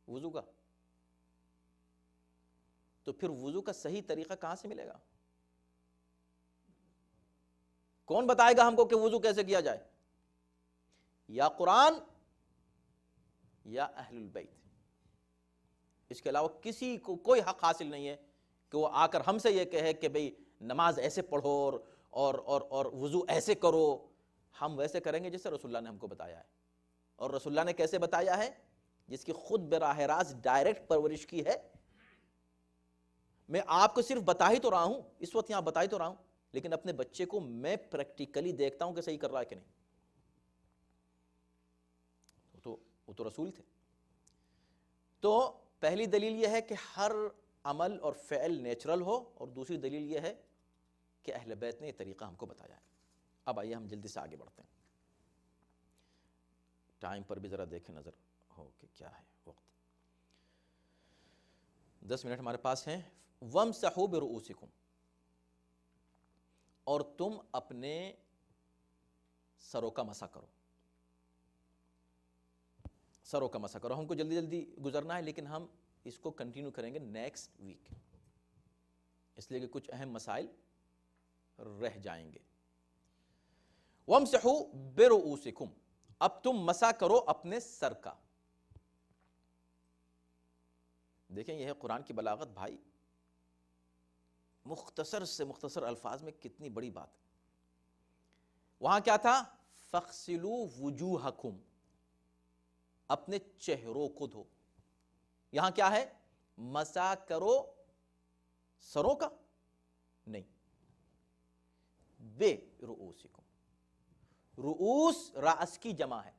وضو کا, تو پھر وضو کا صحیح طریقہ کہاں سے ملے گا؟ کون بتائے گا ہم کو کہ وضو کیسے کیا جائے؟ یا قرآن یا اہل البیت. اس کے علاوہ کسی کو کوئی حق حاصل نہیں ہے کہ وہ آ کر ہم سے یہ کہے کہ بھئی نماز ایسے پڑھو اور وضو ایسے کرو. ہم ویسے کریں گے جیسے رسول اللہ نے ہم کو بتایا ہے. اور رسول اللہ نے کیسے بتایا ہے؟ جس کی خود براہ راست ڈائریکٹ پرورش کی ہے. میں آپ کو صرف بتا ہی تو رہا ہوں, اس وقت یہاں بتا ہی تو رہا ہوں, لیکن اپنے بچے کو میں پریکٹیکلی دیکھتا ہوں کہ صحیح کر رہا ہے کہ نہیں. وہ تو رسول تھے. تو پہلی دلیل یہ ہے کہ ہر عمل اور فعل نیچرل ہو, اور دوسری دلیل یہ ہے کہ اہل بیت نے یہ طریقہ ہم کو بتایا ہے. اب آئیے ہم جلدی سے آگے بڑھتے ہیں, ٹائم پر بھی ذرا دیکھیں نظر ہو کہ کیا ہے وقت. 10 منٹ ہمارے پاس ہیں. وَامْسَحُوا بِرُؤُوسِكُمْ, اور تم اپنے سروں کا مسح کرو. سروں کا مسح کرو. ہم کو جلدی جلدی گزرنا ہے لیکن ہم اس کو کنٹینیو کریں گے نیکسٹ ویک, اس لیے کہ کچھ اہم مسائل رہ جائیں گے. وَامْسَحُوا بِرُؤُوسِكُمْ, اب تم مسح کرو اپنے سر کا. دیکھیں یہ ہے قرآن کی بلاغت بھائی, مختصر سے مختصر الفاظ میں کتنی بڑی بات. وہاں کیا تھا؟ فَاغْسِلُوا وُجُوهَكُمْ, اپنے چہروں کو دھو. یہاں کیا ہے؟ مسح کرو سروں کا نہیں, بے رؤوسکم. رؤوس رأس کی جمع ہے,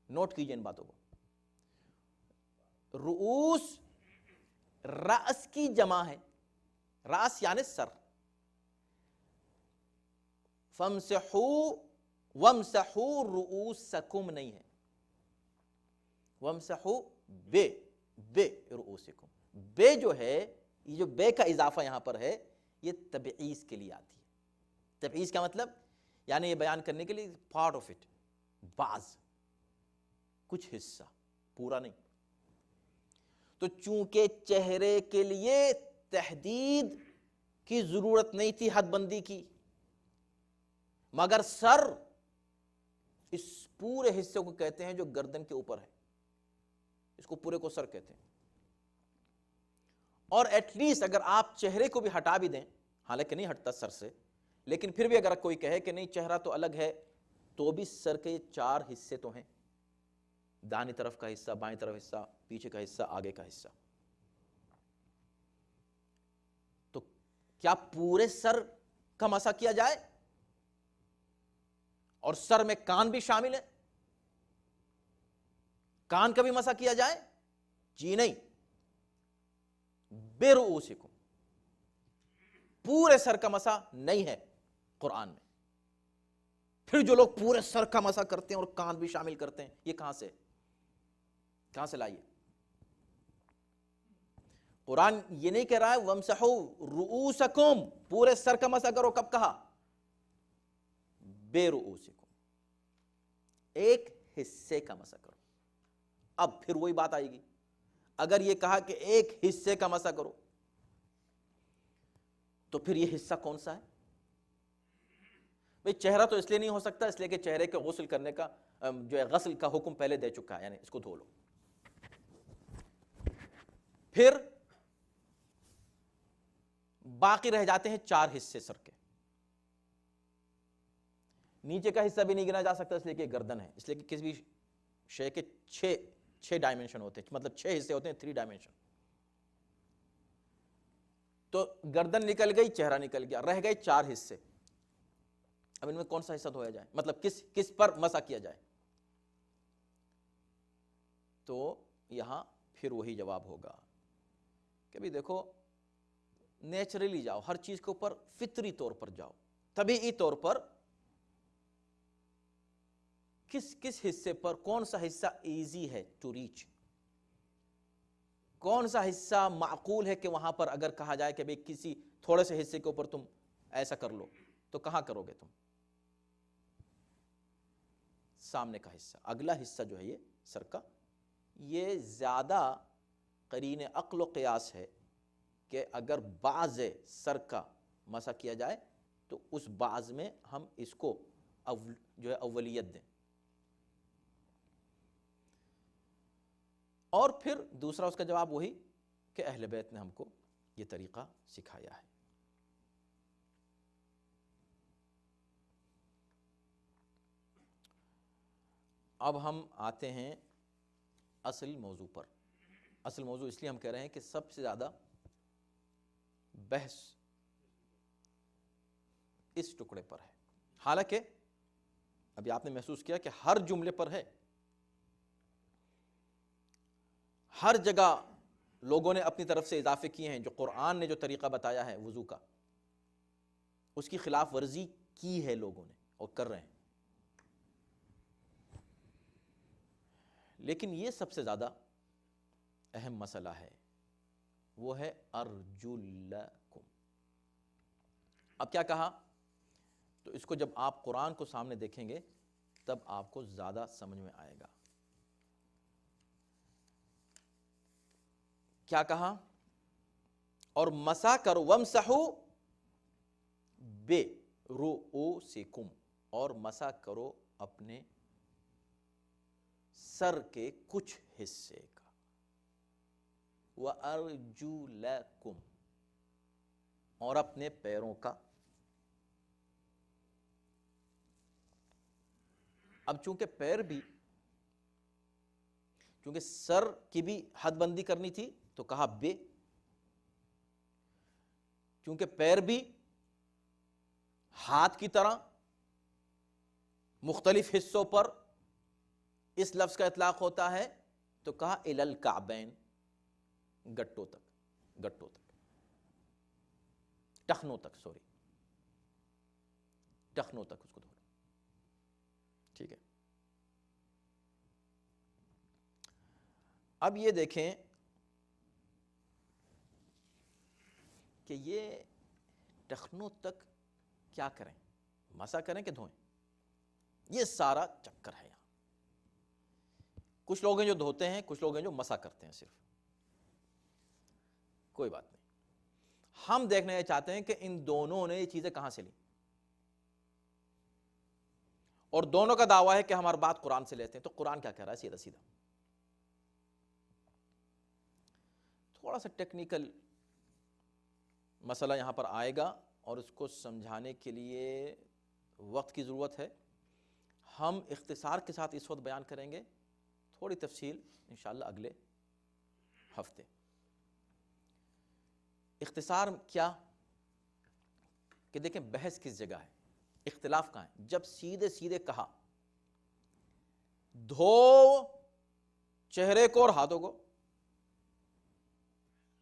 نوٹ کیجئے ان باتوں کو. رؤوس رأس کی جمع ہے, رأس یعنی سر. فَامْسَحُوا وَامْسَحُوا رؤوسکم نہیں ہے, وَامْسَحُوا بے رؤوسکم. بے جو ہے, یہ جو بے کا اضافہ یہاں پر ہے, یہ تبعیض کے لیے آتی ہے. تبعیض کا مطلب یعنی یہ بیان کرنے کے لیے پارٹ آف اٹ, بعض, کچھ حصہ, پورا نہیں. تو چونکہ چہرے کے لیے تحدید کی ضرورت نہیں تھی حد بندی کی, مگر سر اس پورے حصے کو کہتے ہیں جو گردن کے اوپر ہے, اس کو پورے کو سر کہتے ہیں. اور ایٹ لیسٹ اگر آپ چہرے کو بھی ہٹا بھی دیں, حالانکہ نہیں ہٹتا سر سے, لیکن پھر بھی اگر کوئی کہے کہ نہیں چہرہ تو الگ ہے, تو بھی سر کے 4 حصے تو ہیں, دائیں طرف کا حصہ, بائیں طرف حصہ, پیچھے کا حصہ, آگے کا حصہ. تو کیا پورے سر کا مسح کیا جائے؟ اور سر میں کان بھی شامل ہے, کان کا بھی مسح کیا جائے؟ جی نہیں، برؤوسکم، پورے سر کا مسح نہیں ہے قرآن میں۔ پھر جو لوگ پورے سر کا مسح کرتے ہیں اور کان بھی شامل کرتے ہیں، یہ کہاں سے لائیے؟ قرآن یہ نہیں کہہ رہا ہے وَامْسَحُوا رُؤُوسَكُمْ، پورے سر کا مسح کرو، کب کہا؟ بِرُؤُوسِكُمْ، ایک حصے کا مسح کرو۔ اب پھر وہی بات آئے گی، اگر یہ کہا کہ ایک حصے کا مسح کرو تو پھر یہ حصہ کون سا ہے؟ بھئی چہرہ تو اس لیے نہیں ہو سکتا اس لیے کہ چہرے کے غسل کرنے کا جو ہے غسل کا حکم پہلے دے چکا ہے، یعنی اس کو دھو لو۔ پھر باقی رہ جاتے ہیں 4 حصے سر کے۔ نیچے کا حصہ بھی نہیں گنا جا سکتا اس لیے کہ گردن ہے، اس لیے کہ کسی بھی شے کے 6 ڈائمنشن ہوتے ہیں، مطلب 6 حصے ہوتے ہیں، 3 ڈائمنشن۔ تو گردن نکل گئی، چہرہ نکل گیا، رہ گئے 4 حصے۔ اب ان میں کون سا حصہ دھویا جائے، مطلب کس پر مسح کیا جائے؟ تو یہاں پھر وہی جواب ہوگا کہ بھی دیکھو نیچرلی جاؤ، ہر چیز کے اوپر فطری طور پر جاؤ، طبیعی طور پر کس حصے پر کون سا حصہ ایزی ہے ٹو ریچ، کون سا حصہ معقول ہے کہ وہاں پر اگر کہا جائے کہ بھئی کسی تھوڑے سے حصے کے اوپر تم ایسا کر لو تو کہاں کرو گے تم؟ سامنے کا حصہ، اگلا حصہ جو ہے یہ سر کا، یہ زیادہ قرین عقل و قیاس ہے کہ اگر بعض سر کا مسح کیا جائے تو اس بعض میں ہم اس کو جو ہے اولیت دیں۔ اور پھر دوسرا اس کا جواب وہی کہ اہل بیت نے ہم کو یہ طریقہ سکھایا ہے۔ اب ہم آتے ہیں اصل موضوع پر۔ اصل موضوع اس لیے ہم کہہ رہے ہیں کہ سب سے زیادہ بحث اس ٹکڑے پر ہے، حالانکہ ابھی آپ نے محسوس کیا کہ ہر جملے پر ہے، ہر جگہ لوگوں نے اپنی طرف سے اضافے کیے ہیں، جو قرآن نے جو طریقہ بتایا ہے وضو کا اس کی خلاف ورزی کی ہے لوگوں نے اور کر رہے ہیں۔ لیکن یہ سب سے زیادہ اہم مسئلہ ہے، وہ ہے ارجلکم۔ اب کیا کہا؟ تو اس کو جب آپ قرآن کو سامنے دیکھیں گے تب آپ کو زیادہ سمجھ میں آئے گا۔ کیا کہا؟ اور مسح کرو، وامسحوا برؤوسکم، اور مسح کرو اپنے سر کے کچھ حصے کا، وارجلکم، اور اپنے پیروں کا۔ اب چونکہ پیر بھی، چونکہ سر کی بھی حد بندی کرنی تھی تو کہا بے، چونکہ پیر بھی ہاتھ کی طرح مختلف حصوں پر اس لفظ کا اطلاق ہوتا ہے تو کہا الی الکعبین، گٹوں تک، ٹخنوں تک اس کو دھو۔ ٹھیک ہے، اب یہ دیکھیں کہ یہ ٹخنوں تک کیا کریں، مسح کریں کہ دھوئیں؟ یہ سارا چکر ہے یہاں۔ کچھ لوگ ہیں جو دھوتے ہیں، کچھ لوگ ہیں جو مسح کرتے ہیں صرف، کوئی بات نہیں۔ ہم دیکھنا یہ چاہتے ہیں کہ ان دونوں نے یہ چیزیں کہاں سے لی، اور دونوں کا دعویٰ ہے کہ ہماری بات قرآن سے لیتے ہیں۔ تو قرآن کیا کہہ رہا ہے سیدھا سیدھا؟ تھوڑا سا ٹیکنیکل مسئلہ یہاں پر آئے گا اور اس کو سمجھانے کے لیے وقت کی ضرورت ہے۔ ہم اختصار کے ساتھ اس وقت بیان کریں گے، تھوڑی تفصیل انشاءاللہ اگلے ہفتے۔ اختصار کیا کہ دیکھیں بحث کس جگہ ہے، اختلاف کہاں ہے؟ جب سیدھے سیدھے کہا دھو چہرے کو اور ہاتھوں کو،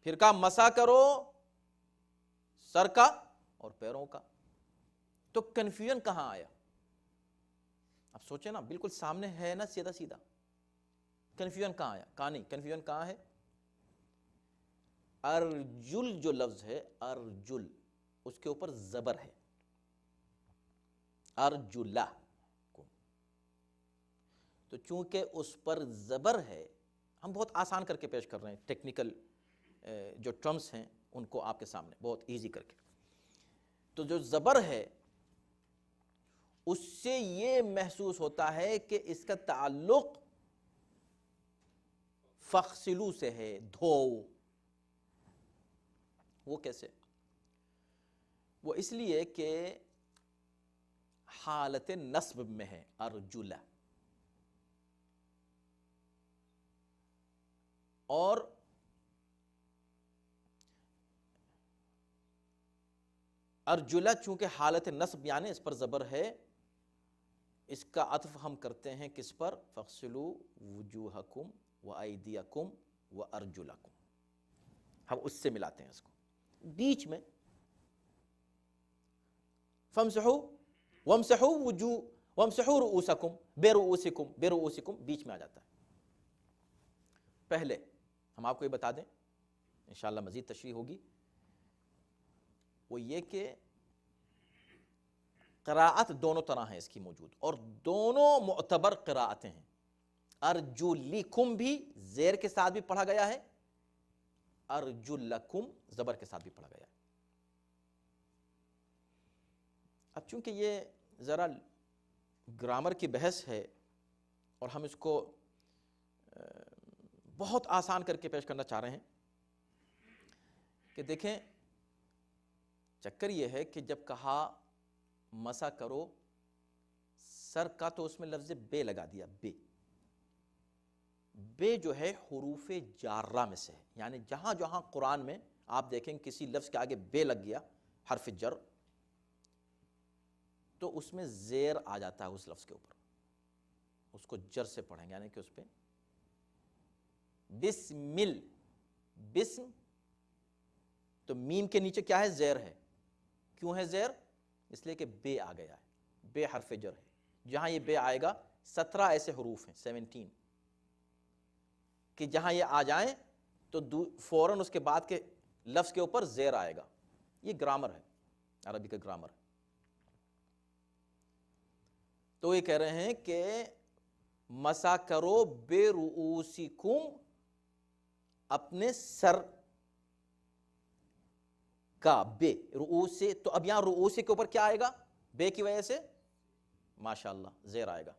پھر کہا مسا کرو سر کا اور پیروں کا. تو کنفیوژن کہاں آیا؟ اب سوچیں نا، بالکل سامنے ہے نا سیدھا سیدھا. کنفیوژن کہاں آیا؟ کہاں نہیں. کنفیوژن کہاں ہے؟ ارجل جو لفظ ہے، ارجل، اس کے اوپر زبر ہے، ارجلہ کو. تو چونکہ اس پر زبر ہے، ہم بہت آسان کر کے پیش کر رہے ہیں، ٹیکنیکل جو ٹرمز ہیں ان کو آپ کے سامنے بہت ایزی کر کے. تو جو زبر ہے اس سے یہ محسوس ہوتا ہے کہ اس کا تعلق فغسلو سے ہے، دھو. وہ کیسے؟ وہ اس لیے کہ حالت نصب میں ہے ارجلہ، اور ارجلہ چونکہ حالت نصب یعنی اس پر زبر ہے، اس کا عطف ہم کرتے ہیں کس پر؟ فغسلوا وجوہکم وایدیکم وارجلکم. ہم اس سے ملاتے ہیں اس کو. بیچ میں فامسحوا وامسحوا وامسحوا رؤوسکم برؤوسکم، برؤوسکم بیچ میں آ جاتا ہے. پہلے ہم آپ کو یہ بتا دیں، انشاءاللہ مزید تشریح ہوگی، وہ یہ کہ قراءت دونوں طرح ہیں اس کی موجود، اور دونوں معتبر قراءتیں ہیں. ارجلکم بھی زیر کے ساتھ بھی پڑھا گیا ہے، ارجلکم زبر کے ساتھ بھی پڑھا گیا ہے. اب چونکہ یہ ذرا گرامر کی بحث ہے اور ہم اس کو بہت آسان کر کے پیش کرنا چاہ رہے ہیں کہ دیکھیں، چکر یہ ہے کہ جب کہا مسا کرو سر کا تو اس میں لفظ بے لگا دیا. بے، بے جو ہے حروف جارہ میں سے ہے، یعنی جہاں جہاں قرآن میں آپ دیکھیں کسی لفظ کے آگے بے لگ گیا حرف جر، تو اس میں زیر آ جاتا ہے اس لفظ کے اوپر. اس کو جر سے پڑھیں گے، یعنی کہ اس پہ بسمل، بسم تو میم کے نیچے کیا ہے؟ زیر ہے. کیوں ہے زیر؟ اس لیے کہ بے آ گیا ہے، بے حرف جر ہے. جہاں یہ بے آئے گا 17 ایسے حروف ہیں، 17، کہ جہاں یہ آ جائیں تو فوراً اس کے بعد کے لفظ کے اوپر زیر آئے گا. یہ گرامر ہے، عربی کا گرامر ہے. تو یہ کہہ رہے ہیں کہ مسا کرو بے رؤوسکم، اپنے سر کا. بے رؤوس سے، تو اب یہاں رؤوس کے اوپر کیا آئے گا؟ بے کی وجہ سے ماشاءاللہ زیر آئے گا.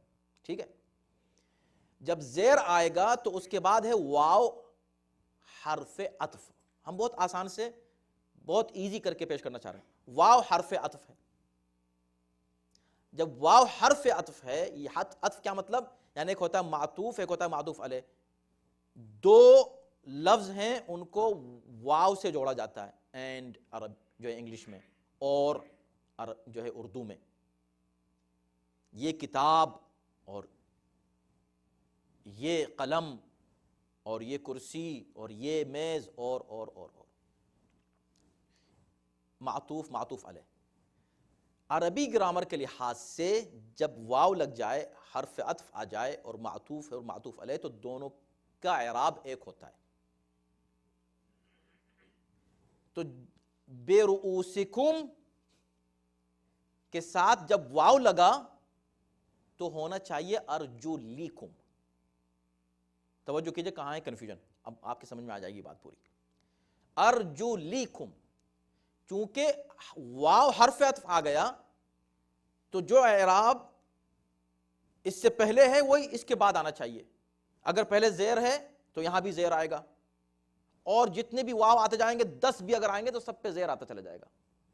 ٹھیک ہے، جب زیر آئے گا تو اس کے بعد ہے واو حرف عطف. ہم بہت آسان سے بہت ایزی کر کے پیش کرنا چاہ رہے ہیں. واو حرف عطف ہے. جب واو حرف عطف ہے، یہ عطف کیا مطلب؟ یعنی ایک ہوتا ہے معطوف، ایک ہوتا ہے معطوف علیہ. دو لفظ ہیں ان کو واو سے جوڑا جاتا ہے، اینڈ عرب جو ہے انگلش میں، اور جو ہے اردو میں. یہ کتاب اور یہ قلم اور یہ کرسی اور یہ میز اور معطوف، معطوف علیہ. عربی گرامر کے لحاظ سے جب واو لگ جائے، حرف عطف آ جائے اور معطوف ہے اور معطوف علیہ، تو دونوں کا اعراب ایک ہوتا ہے. تو بے رؤوسکم کے ساتھ جب واو لگا تو ہونا چاہیے ارجلیکم. توجہ کیجئے کہاں ہے کنفیوژن، اب آپ کے سمجھ میں آ جائے گی بات پوری. ارجلیکم، چونکہ واو حرف عطف آ گیا تو جو اعراب اس سے پہلے ہے وہی اس کے بعد آنا چاہیے. اگر پہلے زیر ہے تو یہاں بھی زیر آئے گا، اور جتنے بھی واو آتے جائیں گے، 10 بھی اگر آئیں گے تو سب پہ زیر آتا چلا جائے گا.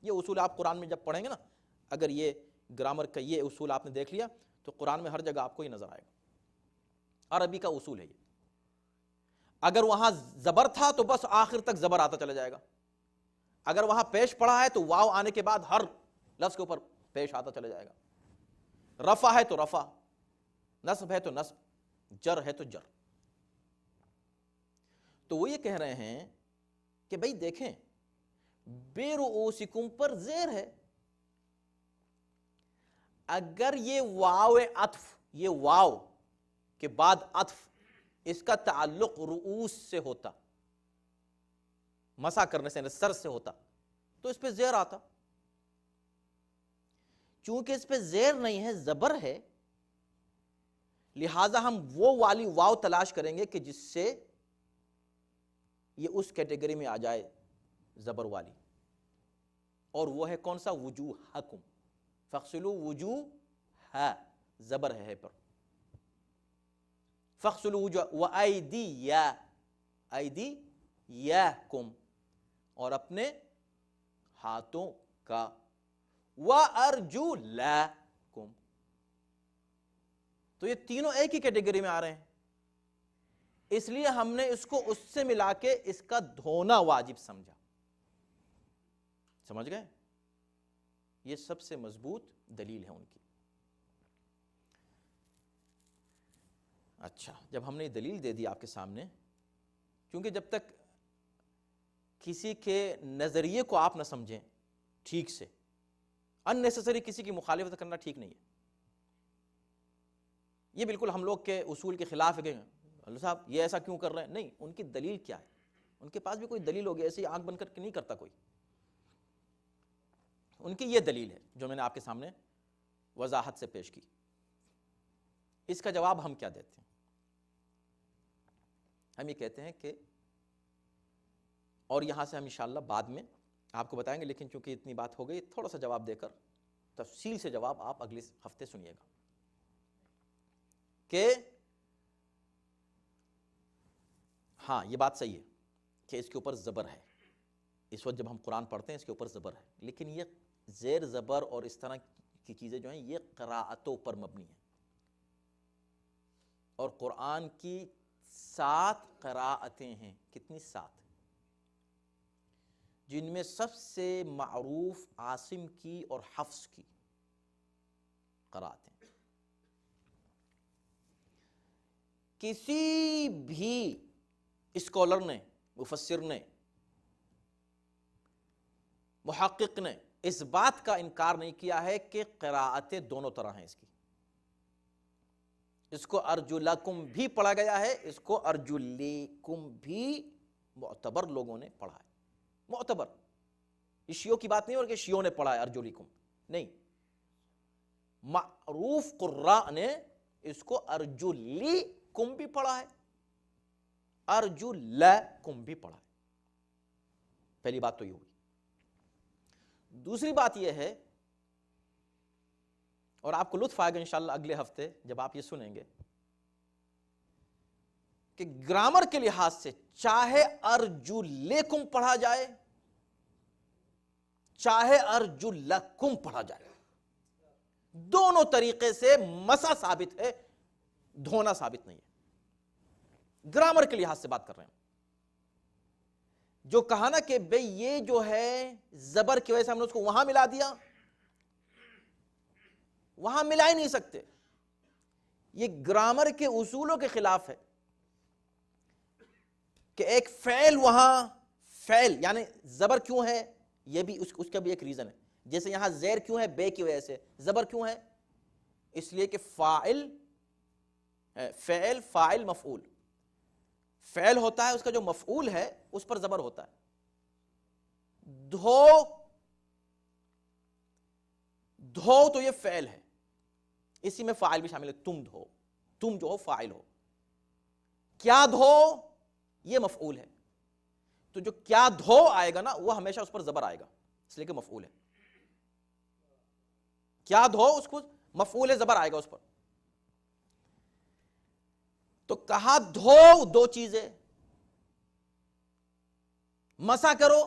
یہ اصول آپ قرآن میں جب پڑھیں گے نا، اگر یہ گرامر کا یہ اصول آپ نے دیکھ لیا تو قرآن میں ہر جگہ آپ کو یہ نظر آئے گا. عربی کا اصول ہے یہ. اگر وہاں زبر تھا تو بس آخر تک زبر آتا چلا جائے گا. اگر وہاں پیش پڑا ہے تو واو آنے کے بعد ہر لفظ کے اوپر پیش آتا چلا جائے گا. رفع ہے تو رفع، نصب ہے تو نصب، جر ہے تو جر. تو وہ یہ کہہ رہے ہیں کہ بھئی دیکھیں بے رؤوسکم پر زیر ہے، اگر یہ واو عطف، یہ واو کے بعد عطف، اس کا تعلق رؤوس سے ہوتا، مسح کرنے سے سر سے ہوتا، تو اس پہ زیر آتا. چونکہ اس پہ زیر نہیں ہے، زبر ہے، لہٰذا ہم وہ والی واو تلاش کریں گے کہ جس سے یہ اس کیٹیگری میں آ جائے زبر والی، اور وہ ہے کون سا؟ وجوہکم. فاغسلوا وجوہ، زبر ہے پر. فاغسلوا وجوہ ایدیکم، اور اپنے ہاتھوں کا. وارجلکم، تو یہ تینوں ایک ہی کیٹیگری میں آ رہے ہیں، اس لیے ہم نے اس کو اس سے ملا کے اس کا دھونا واجب سمجھا. سمجھ گئے؟ یہ سب سے مضبوط دلیل ہے ان کی. اچھا، جب ہم نے یہ دلیل دے دی آپ کے سامنے، کیونکہ جب تک کسی کے نظریے کو آپ نہ سمجھیں ٹھیک سے، ان نیسیسری کسی کی مخالفت کرنا ٹھیک نہیں ہے. یہ بالکل ہم لوگ کے اصول کے خلاف ہے کہ اللہ صاحب یہ ایسا کیوں کر رہے ہیں. نہیں، ان کی دلیل کیا ہے؟ ان کے پاس بھی کوئی دلیل ہوگی، ایسے ہی آنکھ بند کر کے نہیں کرتا کوئی. ان کی یہ دلیل ہے جو میں نے آپ کے سامنے وضاحت سے پیش کی. اس کا جواب ہم کیا دیتے ہیں؟ ہم یہ کہتے ہیں کہ، اور یہاں سے ہم انشاءاللہ بعد میں آپ کو بتائیں گے، لیکن چونکہ اتنی بات ہو گئی، تھوڑا سا جواب دے کر تفصیل سے جواب آپ اگلے ہفتے سنیے گا. کہ ہاں یہ بات صحیح ہے کہ اس کے اوپر زبر ہے، اس وقت جب ہم قرآن پڑھتے ہیں اس کے اوپر زبر ہے، لیکن یہ زیر زبر اور اس طرح کی چیزیں جو ہیں یہ قراءتوں پر مبنی ہیں، اور قرآن کی 7 قراءتیں ہیں. کتنی؟ 7، جن میں سب سے معروف عاصم کی اور حفص کی قراءتیں. کسی بھی اسکالر نے، مفسر نے، محقق نے اس بات کا انکار نہیں کیا ہے کہ قراءتیں دونوں طرح ہیں. اس کو ارجلکم بھی پڑھا گیا ہے، اس کو ارجلیکم بھی معتبر لوگوں نے پڑھا ہے. معتبر، یہ شیعوں کی بات نہیں اور کہ شیعوں نے پڑھا ہے ارجلیکم، نہیں، معروف قراء نے اس کو ارجلیکم بھی پڑھا ہے، ارجلکم بھی پڑھا ہے. پہلی بات تو یہ ہوئی. دوسری بات یہ ہے، اور آپ کو لطف آئے گا انشاءاللہ اگلے ہفتے جب آپ یہ سنیں گے، کہ گرامر کے لحاظ سے چاہے ارجلیکم پڑھا جائے چاہے ارجلکم پڑھا جائے، دونوں طریقے سے مسح ثابت ہے، دھونا ثابت نہیں ہے. گرامر کے لحاظ سے بات کر رہے ہیں. جو کہا نا کہ بھئی یہ جو ہے زبر کی وجہ سے ہم نے اس کو وہاں ملا دیا، وہاں ملا ہی نہیں سکتے. یہ گرامر کے اصولوں کے خلاف ہے کہ ایک فعل وہاں، فعل یعنی زبر کیوں ہے، یہ بھی اس کا بھی ایک ریزن ہے. جیسے یہاں زیر کیوں ہے؟ بے کی وجہ سے. زبر کیوں ہے؟ اس لیے کہ فاعل، فعل، فاعل، مفعول. فعل ہوتا ہے، اس کا جو مفعول ہے اس پر زبر ہوتا ہے. دھو، دھو تو یہ فعل ہے، اسی میں فاعل بھی شامل ہے. تم دھو، تم جو ہو فاعل ہو. کیا دھو، یہ مفعول ہے. تو جو کیا دھو آئے گا نا وہ ہمیشہ اس پر زبر آئے گا، اس لیے کہ مفعول ہے. کیا دھو اس کو مفعول ہے، زبر آئے گا اس پر. تو کہا دھو دو چیزیں، مسح کرو.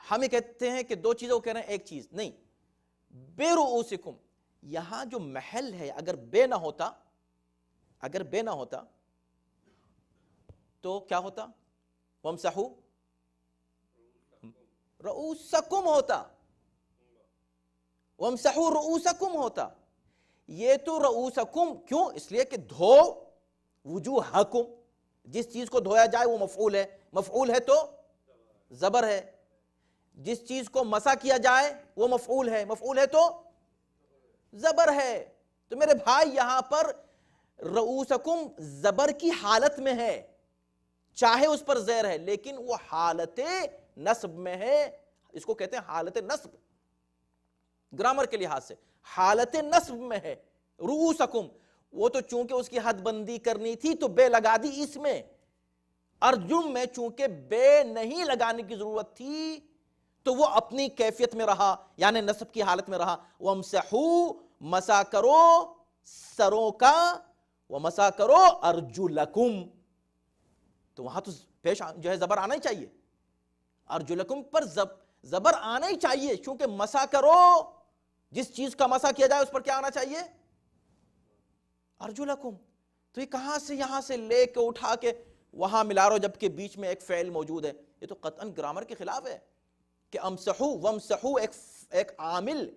ہم یہ کہتے ہیں کہ دو چیزیں، وہ کہہ رہے ہیں ایک چیز نہیں. بے رؤوسکم، یہاں جو محل ہے، اگر بے نہ ہوتا، اگر بے نہ ہوتا تو کیا ہوتا؟ وامسحوا رؤوسکم ہوتا، وامسحوا رؤوسکم ہوتا. یہ تو رؤوسکم کیوں؟ اس لیے کہ دھو وجوہکم، جس چیز کو دھویا جائے وہ مفعول ہے، مفعول ہے تو زبر ہے، جس چیز کو مسا کیا جائے وہ مفعول ہے، مفعول ہے تو زبر ہے۔ تو میرے بھائی یہاں پر رؤوسکم زبر کی حالت میں ہے، چاہے اس پر زیر ہے لیکن وہ حالت نصب میں ہے، اس کو کہتے ہیں حالت نصب، گرامر کے لحاظ سے حالت نصب میں ہے۔ رؤوسکم، وہ تو چونکہ اس کی حد بندی کرنی تھی تو بے لگا دی اس میں، ارجم میں چونکہ بے نہیں لگانے کی ضرورت تھی تو وہ اپنی کیفیت میں رہا، یعنی نصب کی حالت میں رہا۔ وَامْسَحُوا، مسا کرو سروں کا، وَمَسَا کرو أَرْجُلَكُمْ، تو وہاں تو پیش جو ہے زبر آنا ہی چاہیے، ارجلکم پر زبر آنا ہی چاہیے، چونکہ مسا کرو، جس چیز کا مسا کیا جائے اس پر کیا آنا چاہیے؟ ارجلکم۔ تو یہ کہاں سے یہاں سے لے کے اٹھا کے وہاں ملا رہو جبکہ بیچ میں ایک فعل موجود ہے؟ یہ تو قطعاً گرامر کے خلاف ہے کہ امسحو وامسحو، ایک عامل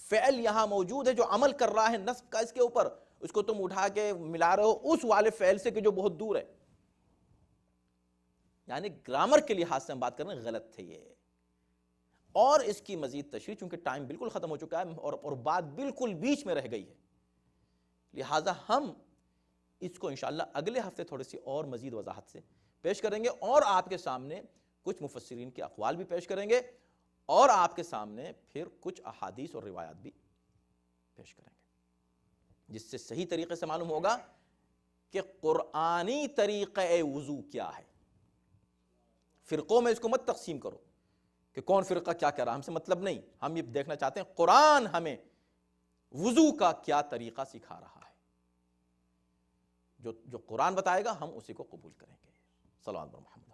فعل یہاں موجود ہے جو عمل کر رہا ہے نصب کا اس کے اوپر، اس کو تم اٹھا کے ملا رہے ہو اس والے فعل سے کہ جو بہت دور ہے۔ یعنی گرامر کے لحاظ سے ہم بات کر رہے ہیں، غلط تھے یہ۔ اور اس کی مزید تشریح، چونکہ ٹائم بالکل ختم ہو چکا ہے اور بات بالکل بیچ میں رہ گئی ہے، لہٰذا ہم اس کو انشاءاللہ اگلے ہفتے تھوڑی سی اور مزید وضاحت سے پیش کریں گے، اور آپ کے سامنے کچھ مفسرین کے اقوال بھی پیش کریں گے، اور آپ کے سامنے پھر کچھ احادیث اور روایات بھی پیش کریں گے، جس سے صحیح طریقے سے معلوم ہوگا کہ قرآنی طریقہ وضو کیا ہے۔ فرقوں میں اس کو مت تقسیم کرو کہ کون فرقہ کیا کہہ رہا، ہم سے مطلب نہیں، ہم یہ دیکھنا چاہتے ہیں قرآن ہمیں وضو کا کیا طریقہ سکھا رہا ہے، جو قرآن بتائے گا ہم اسی کو قبول کریں گے۔ صلوات بر محمد۔